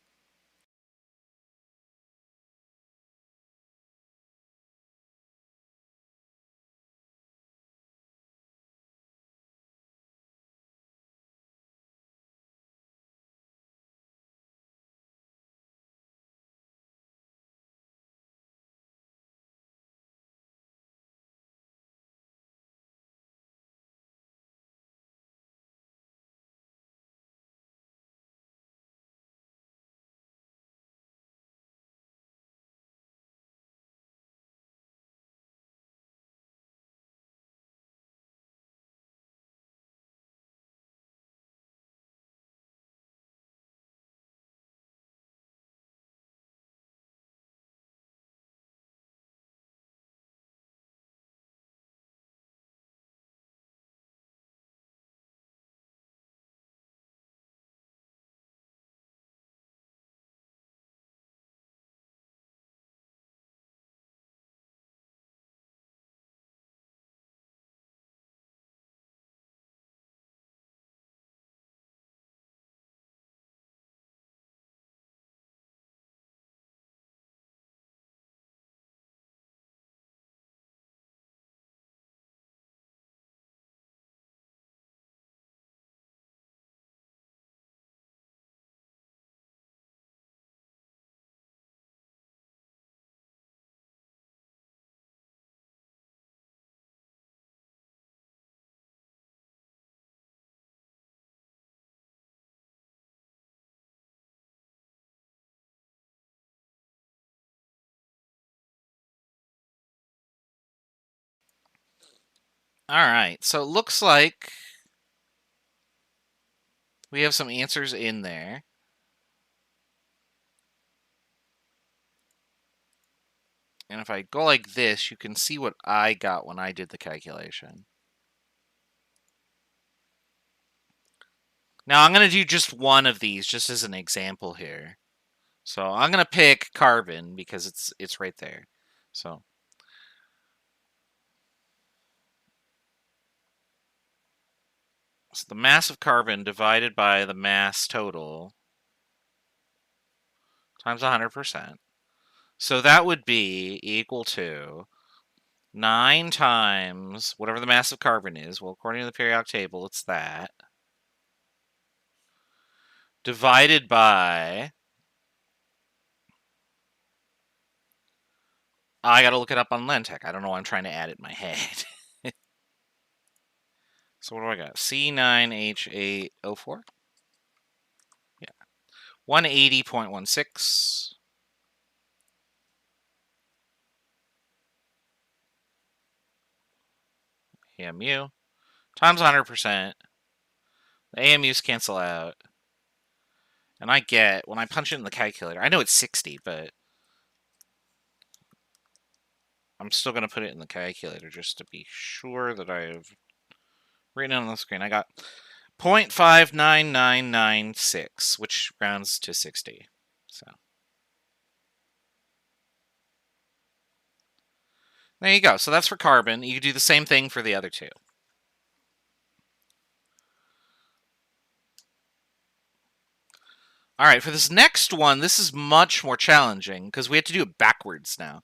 All right, so it looks like we have some answers in there. And if I go like this, you can see what I got when I did the calculation. Now I'm going to do just one of these just as an example here. So I'm going to pick carbon because it's right there. So the mass of carbon divided by the mass total times 100%. So that would be equal to 9 times whatever the mass of carbon is. Well, according to the periodic table, it's that. Divided by... I gotta look it up on Lentech. I don't know why I'm trying to add it in my head. So what do I got? C9H8O4? Yeah. 180.16. AMU. Times 100%. The AMUs cancel out. And I get, when I punch it in the calculator, I know it's 60, but I'm still going to put it in the calculator just to be sure that I've written it on the screen. I got 0.59996, which rounds to 60. So there you go. So that's for carbon. You can do the same thing for the other two. All right, for this next one, this is much more challenging because we have to do it backwards now.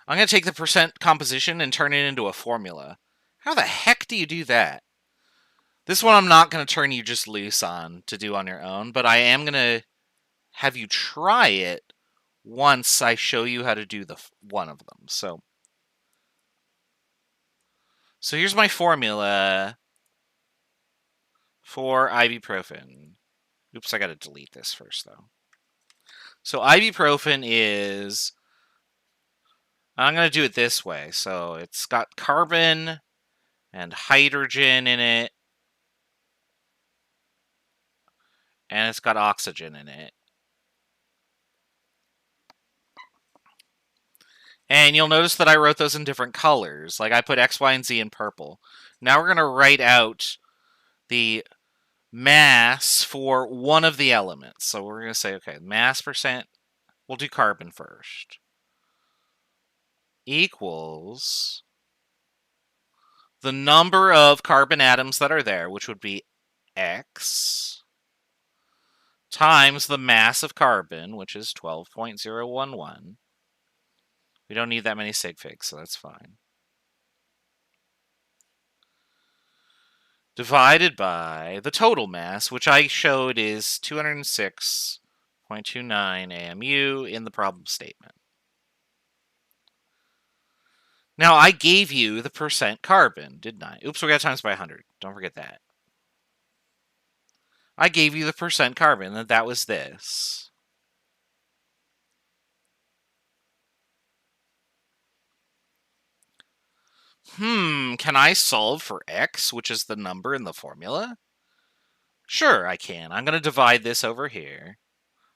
I'm going to take the percent composition and turn it into a formula. How the heck do you do that? This one I'm not going to turn you just loose on to do on your own, but I am going to have you try it once I show you how to do the one of them. So here's my formula for ibuprofen. Oops, I got to delete this first, though. So ibuprofen is... I'm going to do it this way. So it's got carbon and hydrogen in it. And it's got oxygen in it. And you'll notice that I wrote those in different colors. Like I put X, Y, and Z in purple. Now we're going to write out the mass for one of the elements. So we're going to say, okay, mass percent, we'll do carbon first, equals the number of carbon atoms that are there, which would be X, times the mass of carbon, which is 12.011. We don't need that many Sig Figs, so that's fine. Divided by the total mass, which I showed is 206.29 AMU in the problem statement. Now, I gave you the percent carbon, didn't I? Oops, we got times by 100. Don't forget that. I gave you the percent carbon, and that was this. Can I solve for X, which is the number in the formula? Sure, I can. I'm going to divide this over here.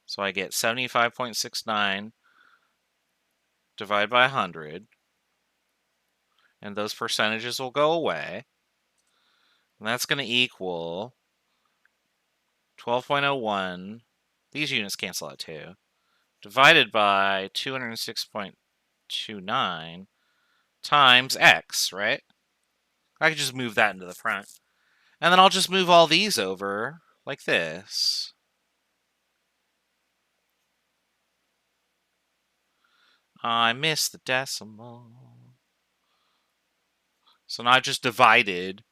So I get 75.69 divided by 100. And those percentages will go away. And that's going to equal 12.01. These units cancel out too. Divided by 206.29 times X, right? I could just move that into the front. And then I'll just move all these over like this. I missed the decimal. So now I've just divided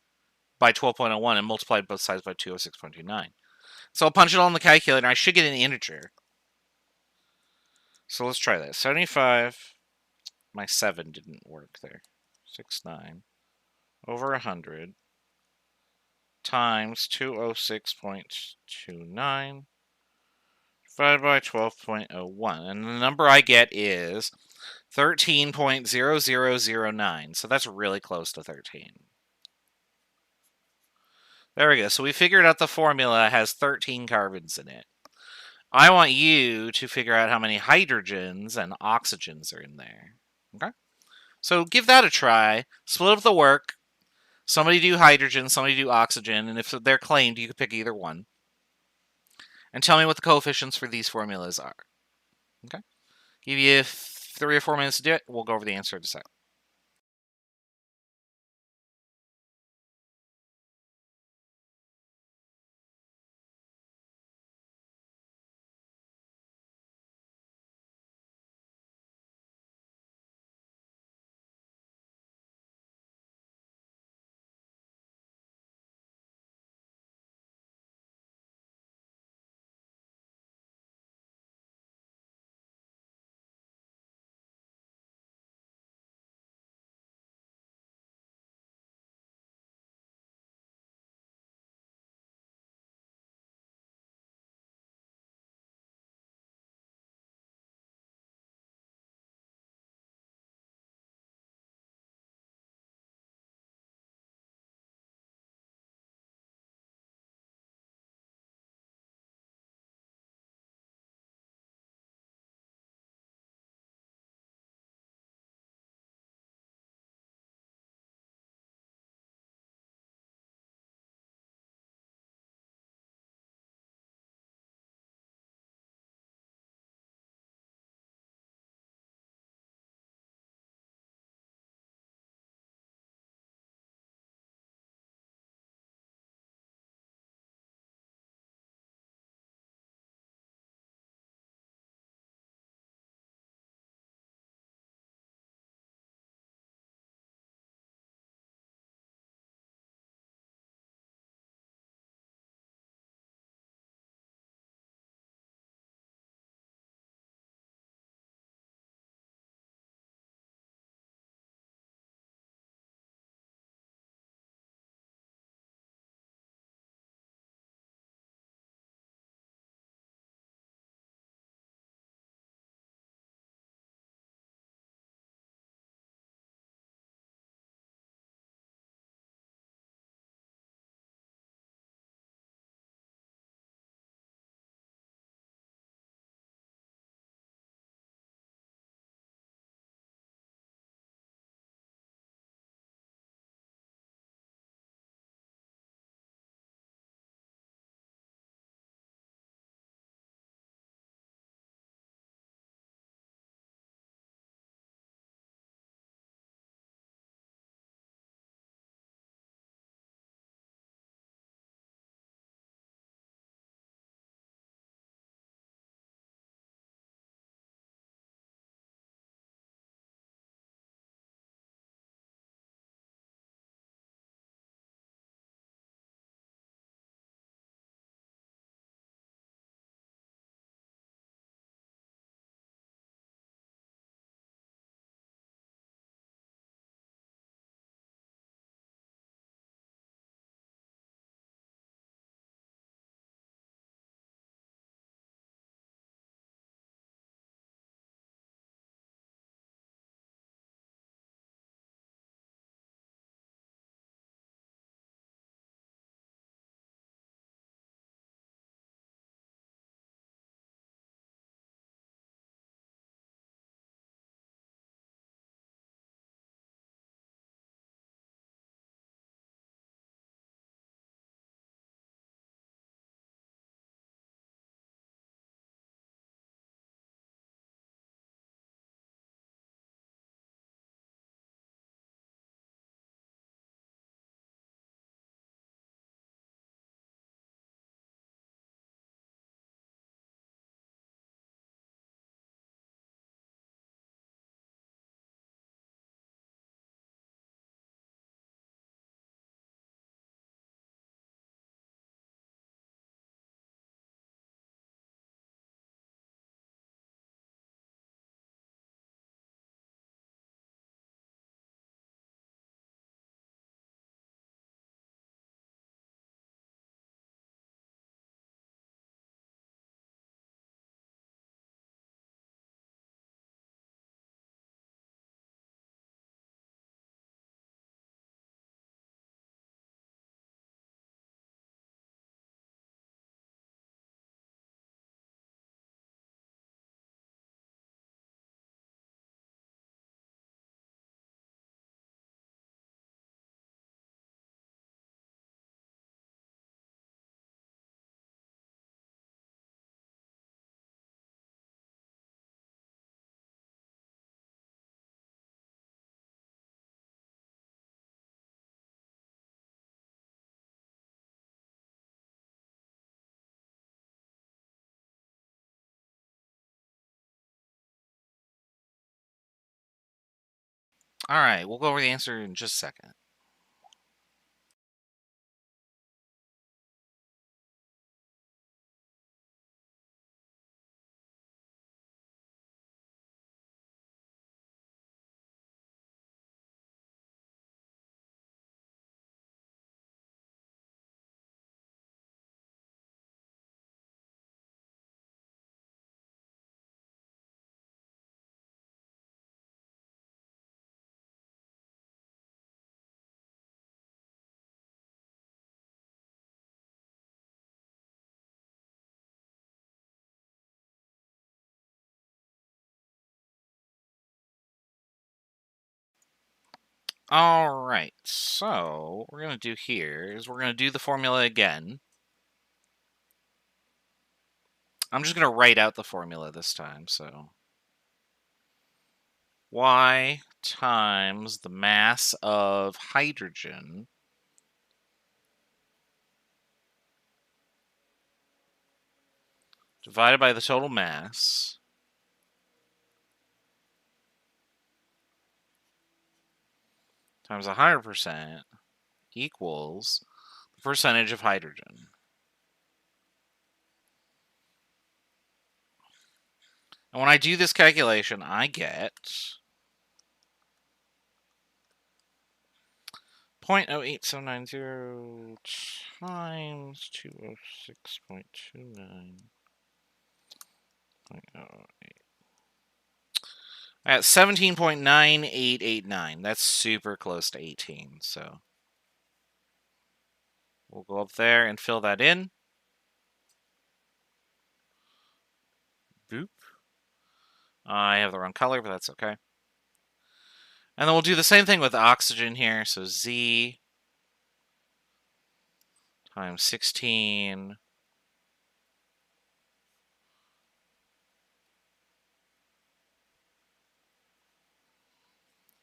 by 12.01 and multiplied both sides by 206.29. So I'll punch it all in the calculator and I should get an integer. So let's try that. 75, my 7 didn't work there. 69 over 100 times 206.29 divided by 12.01. And the number I get is 13.0009. So that's really close to 13. There we go. So we figured out the formula has 13 carbons in it. I want you to figure out how many hydrogens and oxygens are in there. Okay? So give that a try. Split up the work. Somebody do hydrogen, somebody do oxygen, and if they're claimed, you can pick either one. And tell me what the coefficients for these formulas are. Okay? Give you 3 or 4 minutes to do it. We'll go over the answer in a sec. All right, we'll go over the answer in just a second. All right, so what we're going to do here is we're going to do the formula again. I'm just going to write out the formula this time, so Y times the mass of hydrogen divided by the total mass times 100% equals the percentage of hydrogen. And when I do this calculation, I get 0.08790 times 206.29. At 17.9889. That's super close to 18, so we'll go up there and fill that in. Boop. I have the wrong color, but that's okay. And then we'll do the same thing with oxygen here. So Z times 16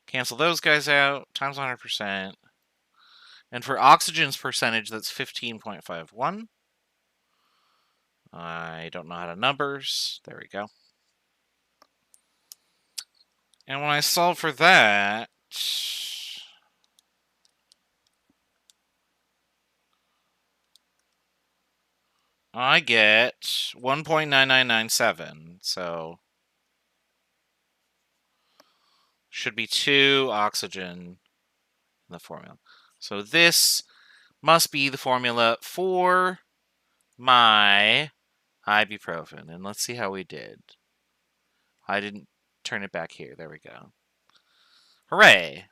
cancel those guys out, times 100%. And for oxygen's percentage, that's 15.51. I don't know how to numbers. There we go. And when I solve for that, I get 1.9997. So should be 2 oxygen in the formula. So this must be the formula for my ibuprofen. And let's see how we did. I didn't turn it back here. There we go. Hooray!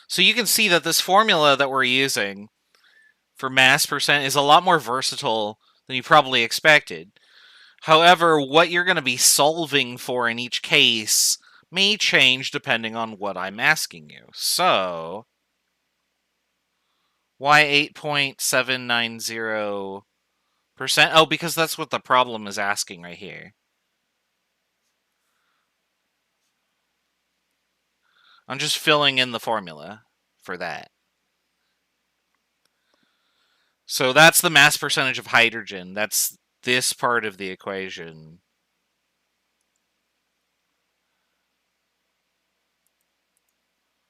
So you can see that this formula that we're using for mass percent is a lot more versatile than you probably expected. However, what you're going to be solving for in each case may change depending on what I'm asking you. So, why 8.790%? Oh, because that's what the problem is asking right here. I'm just filling in the formula for that. So that's the mass percentage of hydrogen. That's this part of the equation.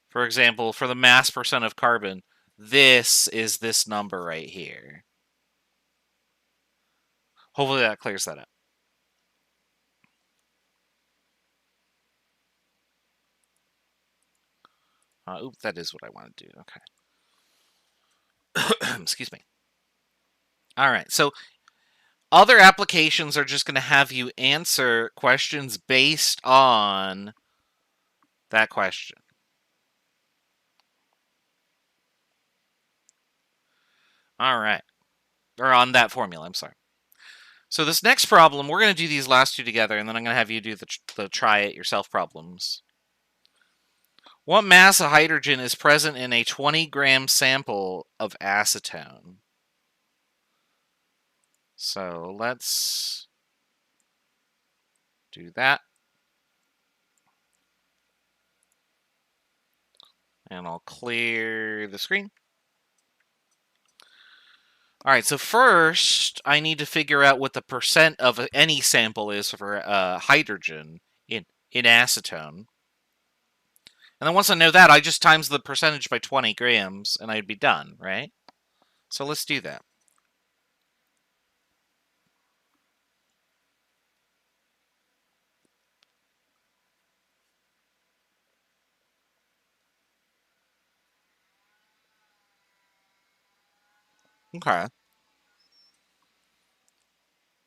For example, for the mass percent of carbon, this is this number right here. Hopefully that clears that up. Oops, that is what I want to do. Okay. Excuse me. All right, so other applications are just going to have you answer questions based on that question. All right. Or on that formula, I'm sorry. So this next problem, we're going to do these last two together, and then I'm going to have you do the try it yourself problems. What mass of hydrogen is present in a 20-gram sample of acetone? So let's do that. And I'll clear the screen. All right, so first I need to figure out what the percent of any sample is for hydrogen in acetone. And then once I know that, I just times the percentage by 20 grams, and I'd be done, right? So let's do that. Okay.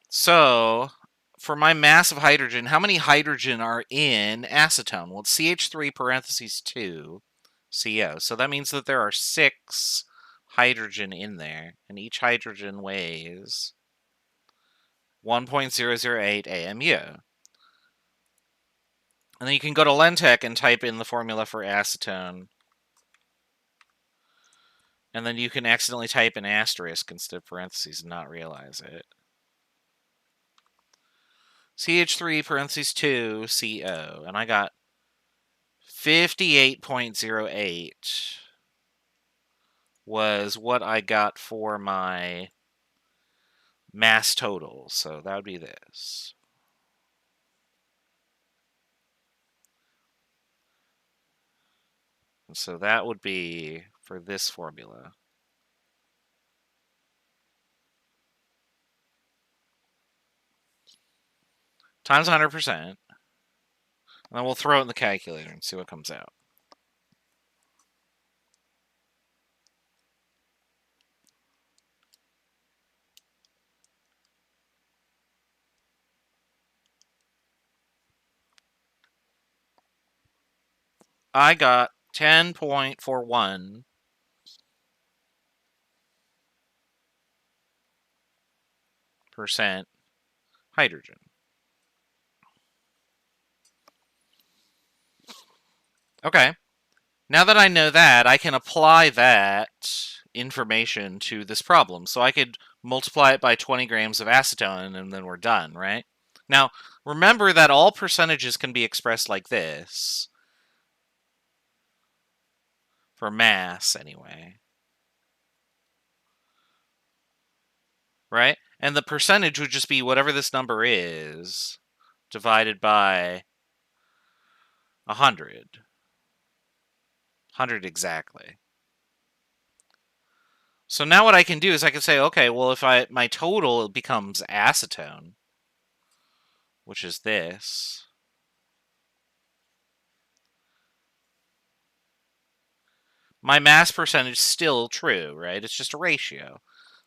So, for my mass of hydrogen, how many hydrogen are in acetone? Well, it's CH3 parentheses 2 CO. So that means that there are 6 hydrogen in there, and each hydrogen weighs 1.008 AMU. And then you can go to Lentech and type in the formula for acetone. And then you can accidentally type an asterisk instead of parentheses and not realize it. CH3 parentheses 2 CO. And I got 58.08 was what I got for my mass total. So that would be this. And so that would be for this formula. Times 100%. And then we'll throw it in the calculator and see what comes out. I got 10.41% hydrogen. Okay. Now that I know that, I can apply that information to this problem. So I could multiply it by 20 grams of acetone, and then we're done, right? Now, remember that all percentages can be expressed like this. For mass, anyway. Right? And the percentage would just be whatever this number is divided by 100. 100 exactly. So now what I can do is I can say, okay, well, if my total becomes acetone, which is this, my mass percentage is still true, right? It's just a ratio.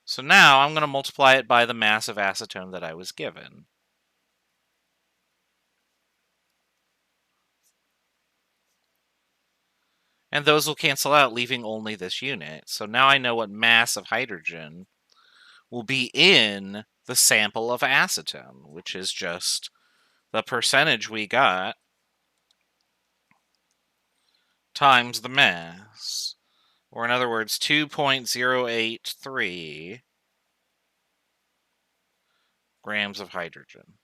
So now I'm going to multiply it by the mass of acetone that I was given. And those will cancel out, leaving only this unit. So now I know what mass of hydrogen will be in the sample of acetone, which is just the percentage we got times the mass. Or in other words, 2.083 grams of hydrogen.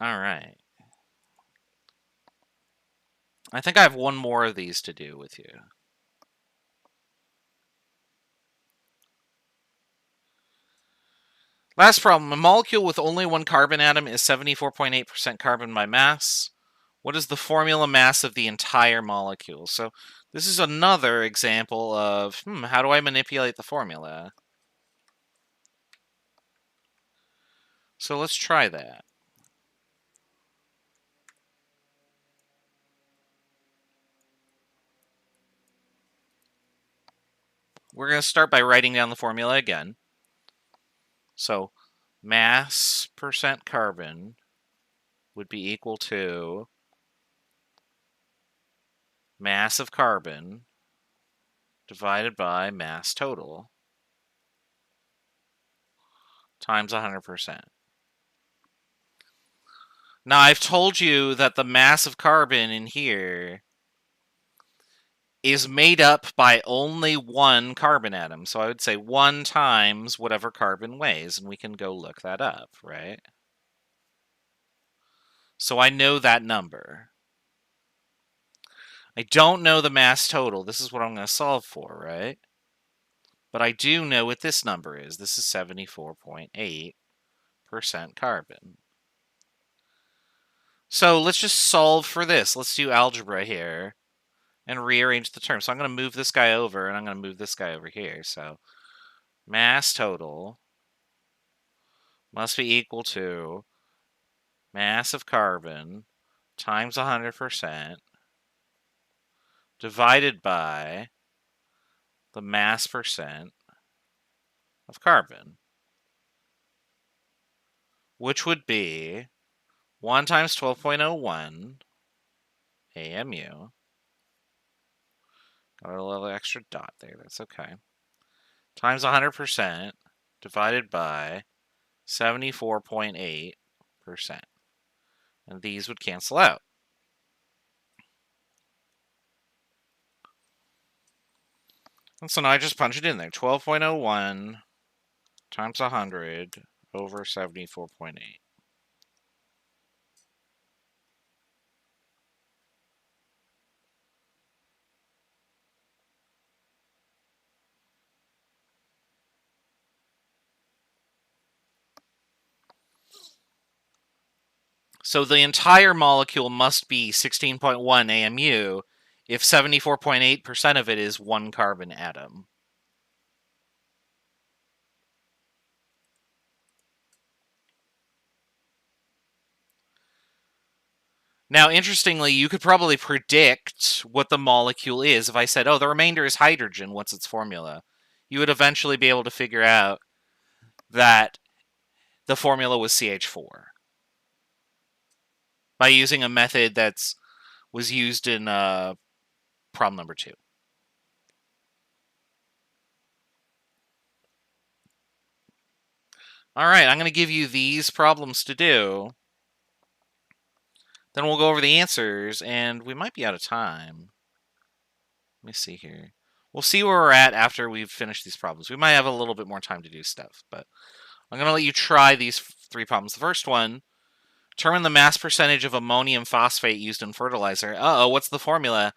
All right. I think I have one more of these to do with you. Last problem. A molecule with only one carbon atom is 74.8% carbon by mass. What is the formula mass of the entire molecule? So this is another example of, how do I manipulate the formula? So let's try that. We're going to start by writing down the formula again. So mass percent carbon would be equal to mass of carbon divided by mass total times 100%. Now, I've told you that the mass of carbon in here is made up by only one carbon atom. So I would say 1 times whatever carbon weighs, and we can go look that up, right? So I know that number. I don't know the mass total. This is what I'm going to solve for, right? But I do know what this number is. This is 74.8% carbon. So let's just solve for this. Let's do algebra here and rearrange the terms. So I'm going to move this guy over, and I'm going to move this guy over here. So mass total must be equal to mass of carbon times 100% divided by the mass percent of carbon, which would be 1 times 12.01 AMU. Got a little extra dot there, that's okay. Times 100% divided by 74.8%. And these would cancel out. And so now I just punch it in there. 12.01 times 100 over 74.8. So the entire molecule must be 16.1 AMU if 74.8% of it is one carbon atom. Now, interestingly, you could probably predict what the molecule is. If I said, oh, the remainder is hydrogen, what's its formula? You would eventually be able to figure out that the formula was CH4 by using a method that was used in problem number 2. All right, I'm going to give you these problems to do. Then we'll go over the answers, and we might be out of time. Let me see here. We'll see where we're at after we've finished these problems. We might have a little bit more time to do stuff, but I'm going to let you try these 3 problems. The first one, determine the mass percentage of ammonium phosphate used in fertilizer. Uh-oh, what's the formula?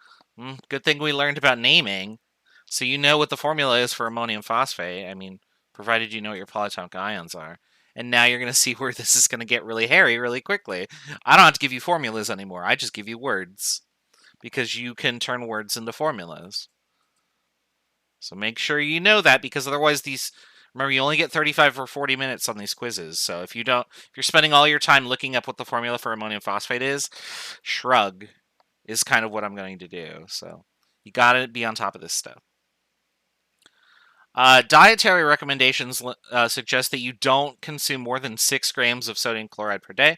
Good thing we learned about naming. So you know what the formula is for ammonium phosphate. I mean, provided you know what your polyatomic ions are. And now you're going to see where this is going to get really hairy really quickly. I don't have to give you formulas anymore. I just give you words. Because you can turn words into formulas. So make sure you know that, because otherwise remember, you only get 35 or 40 minutes on these quizzes. So if you're spending all your time looking up what the formula for ammonium phosphate is, shrug is kind of what I'm going to do. So you got to be on top of this stuff. Dietary recommendations suggest that you don't consume more than 6 grams of sodium chloride per day.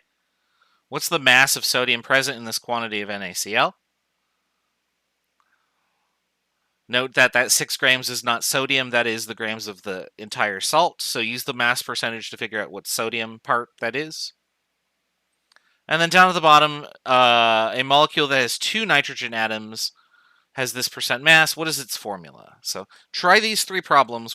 What's the mass of sodium present in this quantity of NaCl? Note that 6 grams is not sodium, that is the grams of the entire salt. So use the mass percentage to figure out what sodium part that is. And then down at the bottom, a molecule that has 2 nitrogen atoms has this percent mass. What is its formula? So try these 3 problems.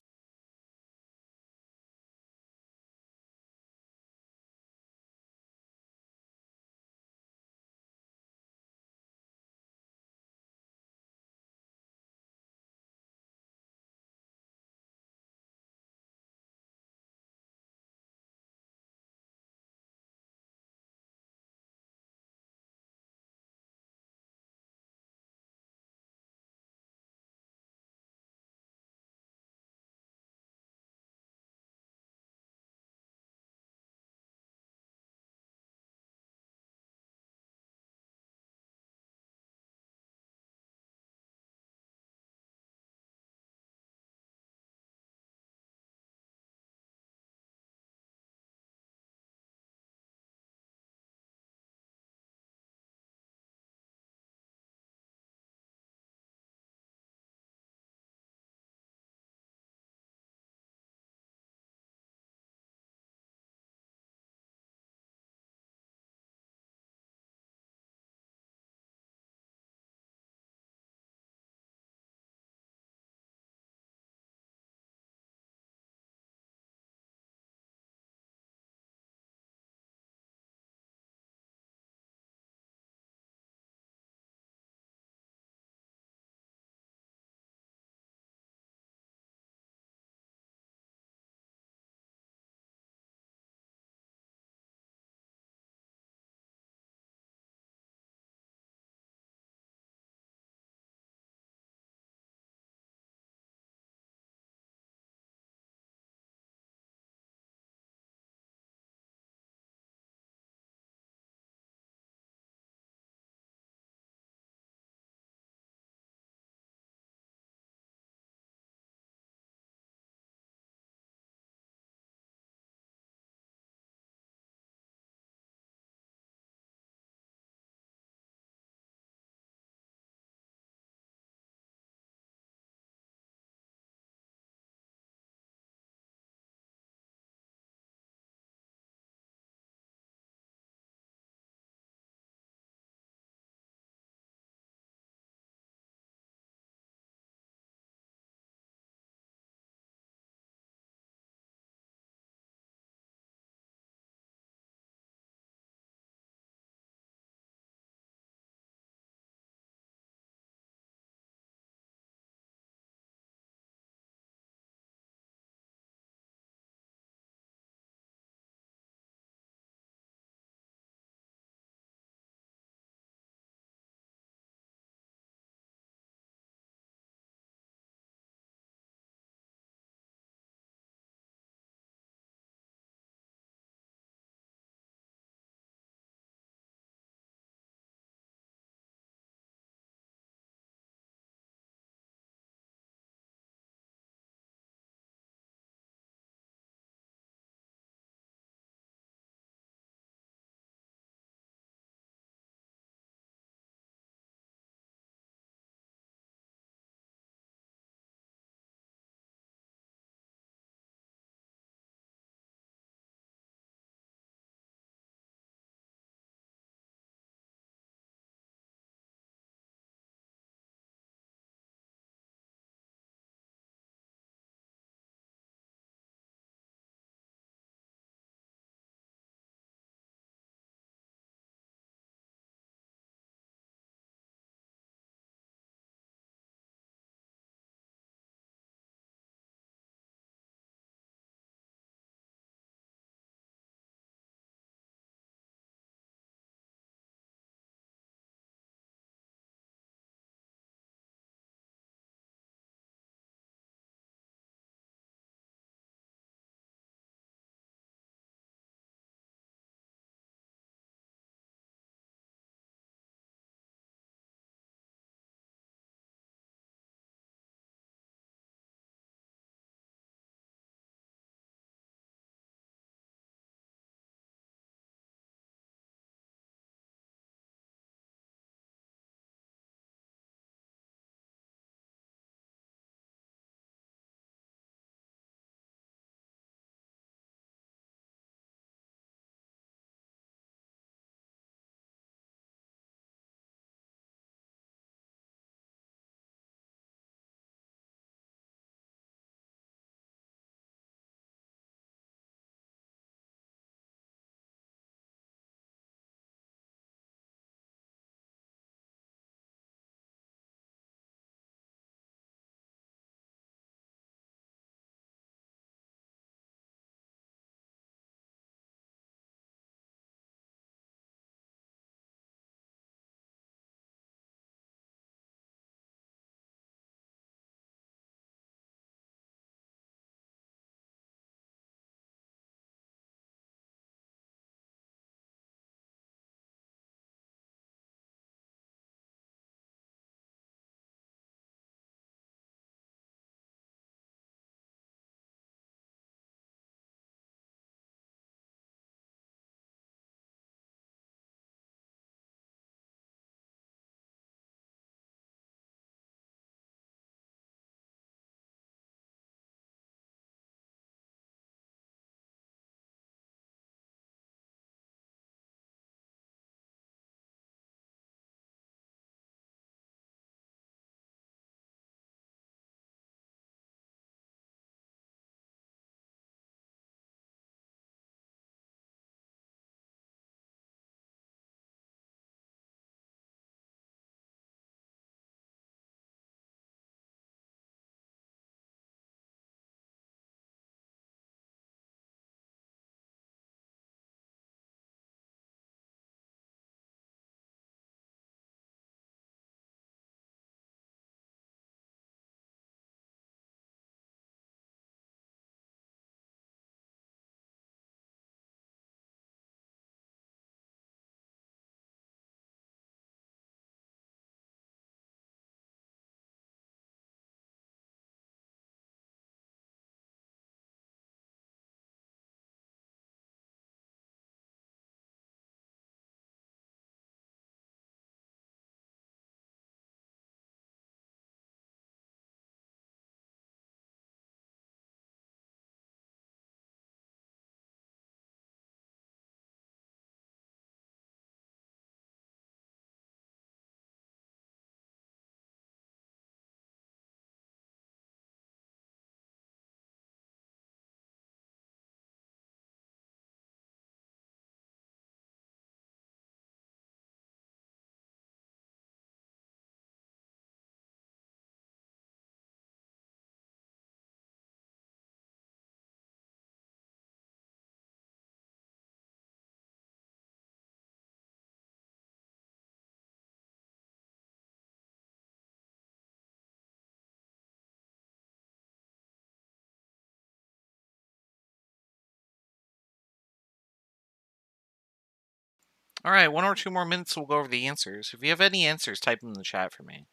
All right, 1 or 2 more minutes, we'll go over the answers. If you have any answers, type them in the chat for me.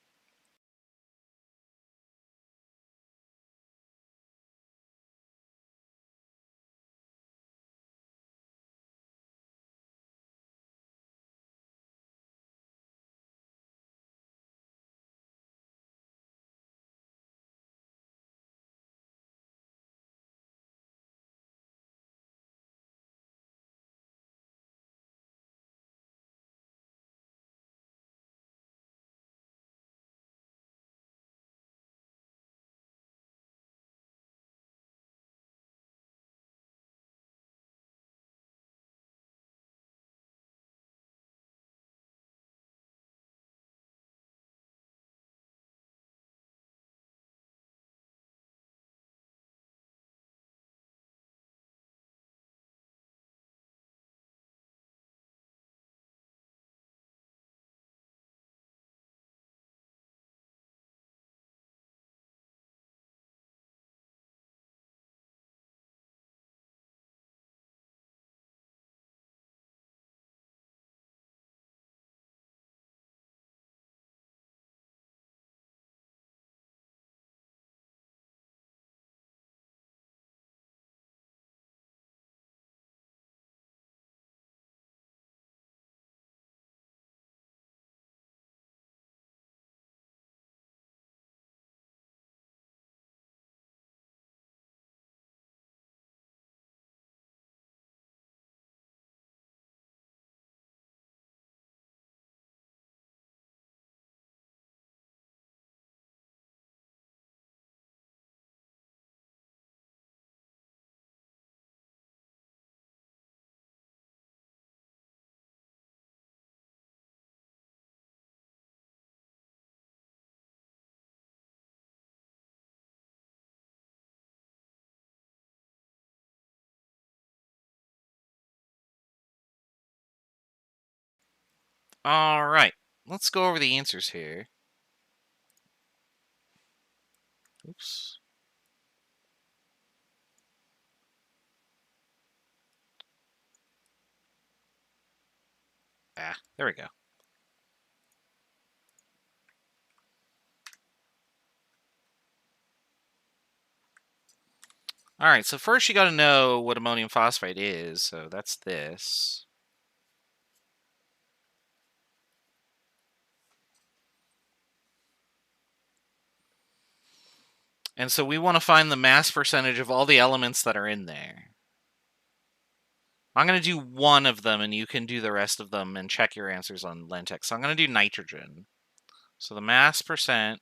All right, let's go over the answers here. Oops. There we go. All right, so first you got to know what ammonium phosphate is. So that's this. And so we want to find the mass percentage of all the elements that are in there. I'm going to do one of them, and you can do the rest of them and check your answers on Lentex. So I'm going to do nitrogen. So the mass percent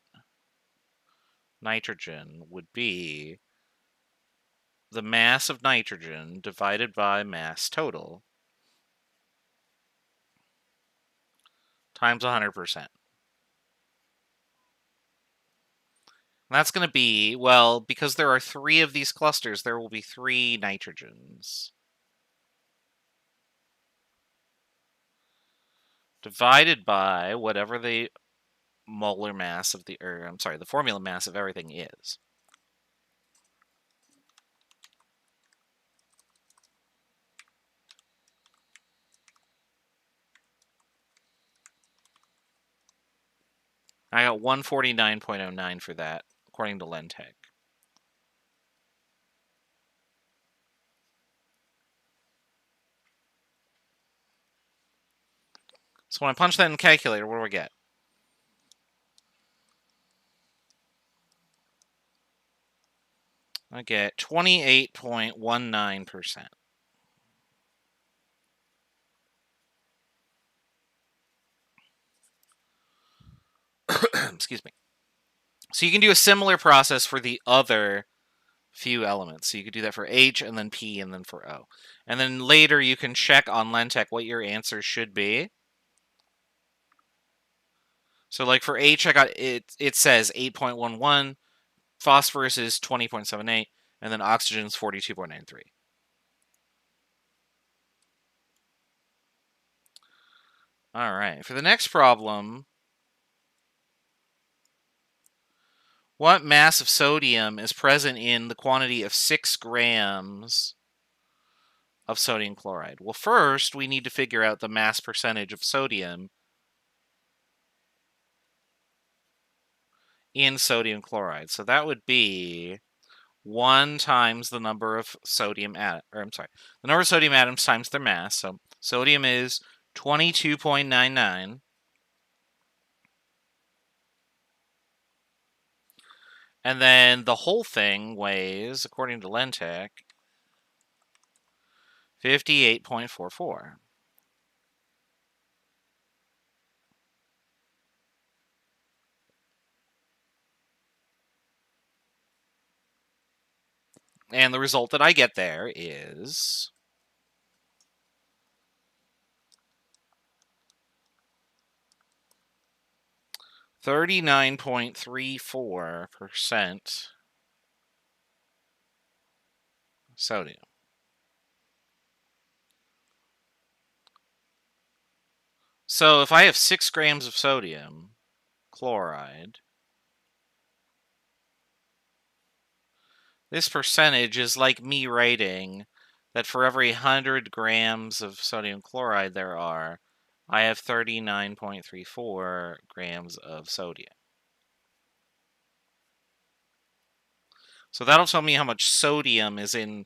nitrogen would be the mass of nitrogen divided by mass total times 100%. And that's going to be, well, because there are 3 of these clusters, there will be 3 nitrogens. Divided by whatever the molar mass of the formula mass of everything is. I got 149.09 for that, according to Lentech. So when I punch that in the calculator, what do I get? I get 28.19%. Excuse me. So you can do a similar process for the other few elements. So you could do that for H and then P and then for O. And then later you can check on Lentech what your answer should be. So like for H, I got it says 8.11, phosphorus is 20.78, and then oxygen is 42.93. All right, for the next problem, what mass of sodium is present in the quantity of 6 grams of sodium chloride? Well, first, we need to figure out the mass percentage of sodium in sodium chloride. So that would be 1 times the number of sodium atoms, the number of sodium atoms times their mass. So sodium is 22.99. And then the whole thing weighs, according to Lentech, 58.44. And the result that I get there is 39.34% sodium. So if I have 6 grams of sodium chloride, this percentage is like me writing that for every 100 grams of sodium chloride there are, I have 39.34 grams of sodium. So that'll tell me how much sodium is in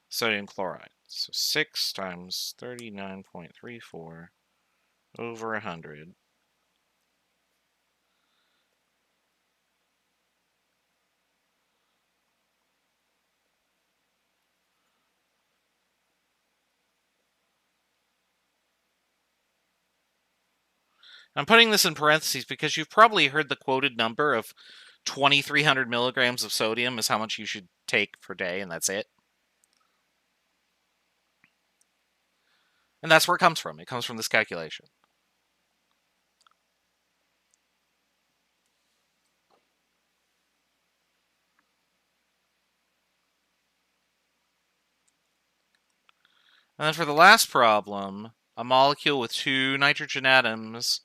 sodium chloride. So 6 times 39.34 over 100. I'm putting this in parentheses because you've probably heard the quoted number of 2,300 milligrams of sodium is how much you should take per day, and that's it. And that's where it comes from. It comes from this calculation. And then for the last problem, a molecule with 2 nitrogen atoms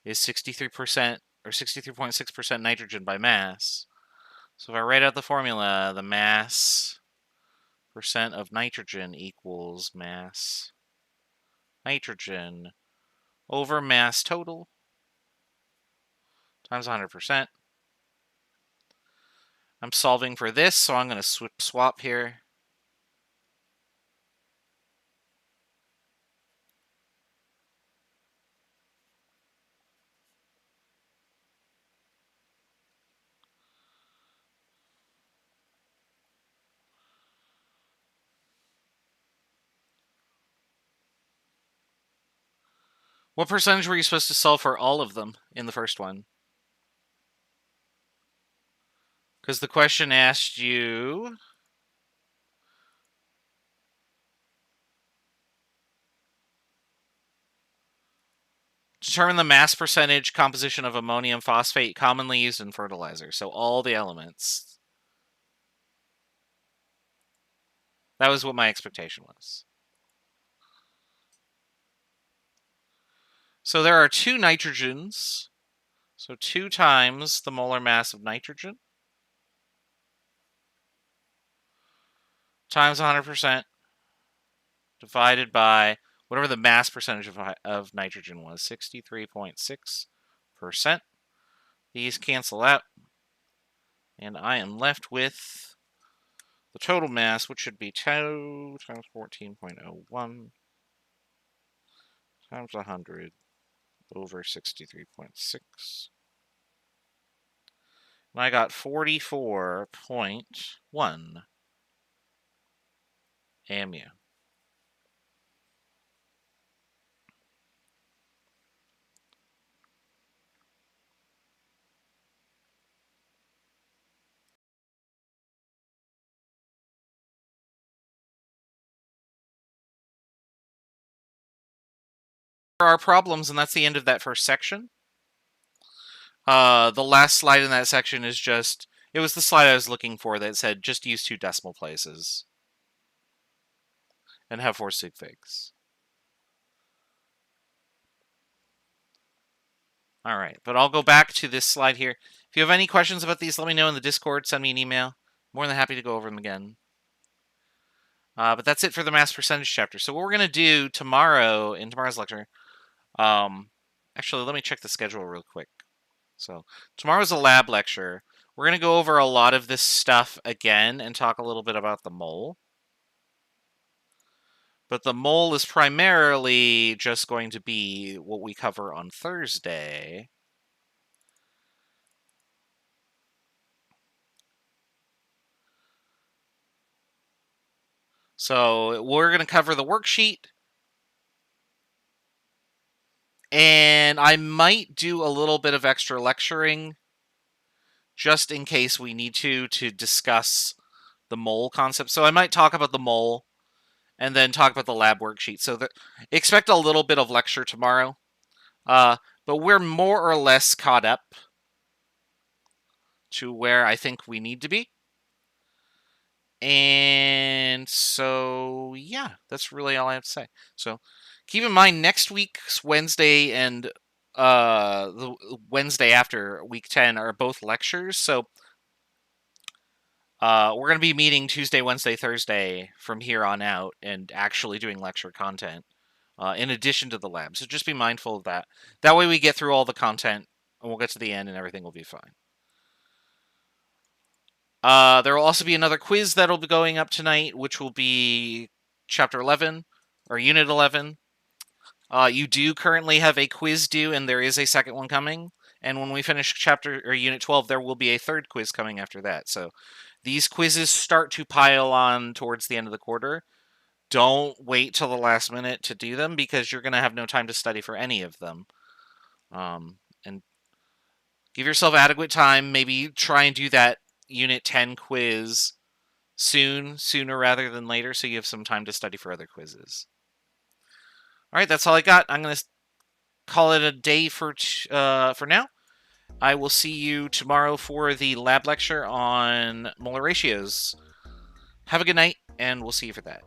is 63% or 63.6% nitrogen by mass. So if I write out the formula, the mass percent of nitrogen equals mass nitrogen over mass total times 100%. I'm solving for this, so I'm going to swap here. What percentage were you supposed to solve for all of them in the first one? Because the question asked you determine the mass percentage composition of ammonium phosphate commonly used in fertilizer. So all the elements. That was what my expectation was. So there are 2 nitrogens. So 2 times the molar mass of nitrogen times 100% divided by whatever the mass percentage of nitrogen was, 63.6%. These cancel out. And I am left with the total mass, which should be 2 times 14.01 times 100 over 63.6. And I got 44.1 AMU. There are problems, and that's the end of that first section. The last slide in that section is just, it was the slide I was looking for that said just use 2 decimal places and have 4 Sig Figs. All right, but I'll go back to this slide here. If you have any questions about these, let me know in the Discord. Send me an email. More than happy to go over them again. But that's it for the mass percentage chapter. So what we're going to do tomorrow, in tomorrow's lecture, actually, let me check the schedule real quick. So tomorrow's a lab lecture. We're going to go over a lot of this stuff again and talk a little bit about the mole. But the mole is primarily just going to be what we cover on Thursday. So we're going to cover the worksheet. And I might do a little bit of extra lecturing just in case we need to discuss the mole concept. So I might talk about the mole and then talk about the lab worksheet. So expect a little bit of lecture tomorrow. But we're more or less caught up to where I think we need to be. And so, yeah, that's really all I have to say. So keep in mind, next week's Wednesday and the Wednesday after week 10 are both lectures. So we're going to be meeting Tuesday, Wednesday, Thursday from here on out and actually doing lecture content in addition to the lab. So just be mindful of that. That way we get through all the content and we'll get to the end and everything will be fine. There will also be another quiz that'll be going up tonight, which will be Chapter 11, or Unit 11. You do currently have a quiz due, and there is a second one coming. And when we finish Chapter or Unit 12, there will be a third quiz coming after that. So these quizzes start to pile on towards the end of the quarter. Don't wait till the last minute to do them, because you're going to have no time to study for any of them. And give yourself adequate time. Maybe try and do that Unit 10 quiz sooner rather than later, so you have some time to study for other quizzes. All right, that's all I got. I'm going to call it a day for now. I will see you tomorrow for the lab lecture on molar ratios. Have a good night, and we'll see you for that.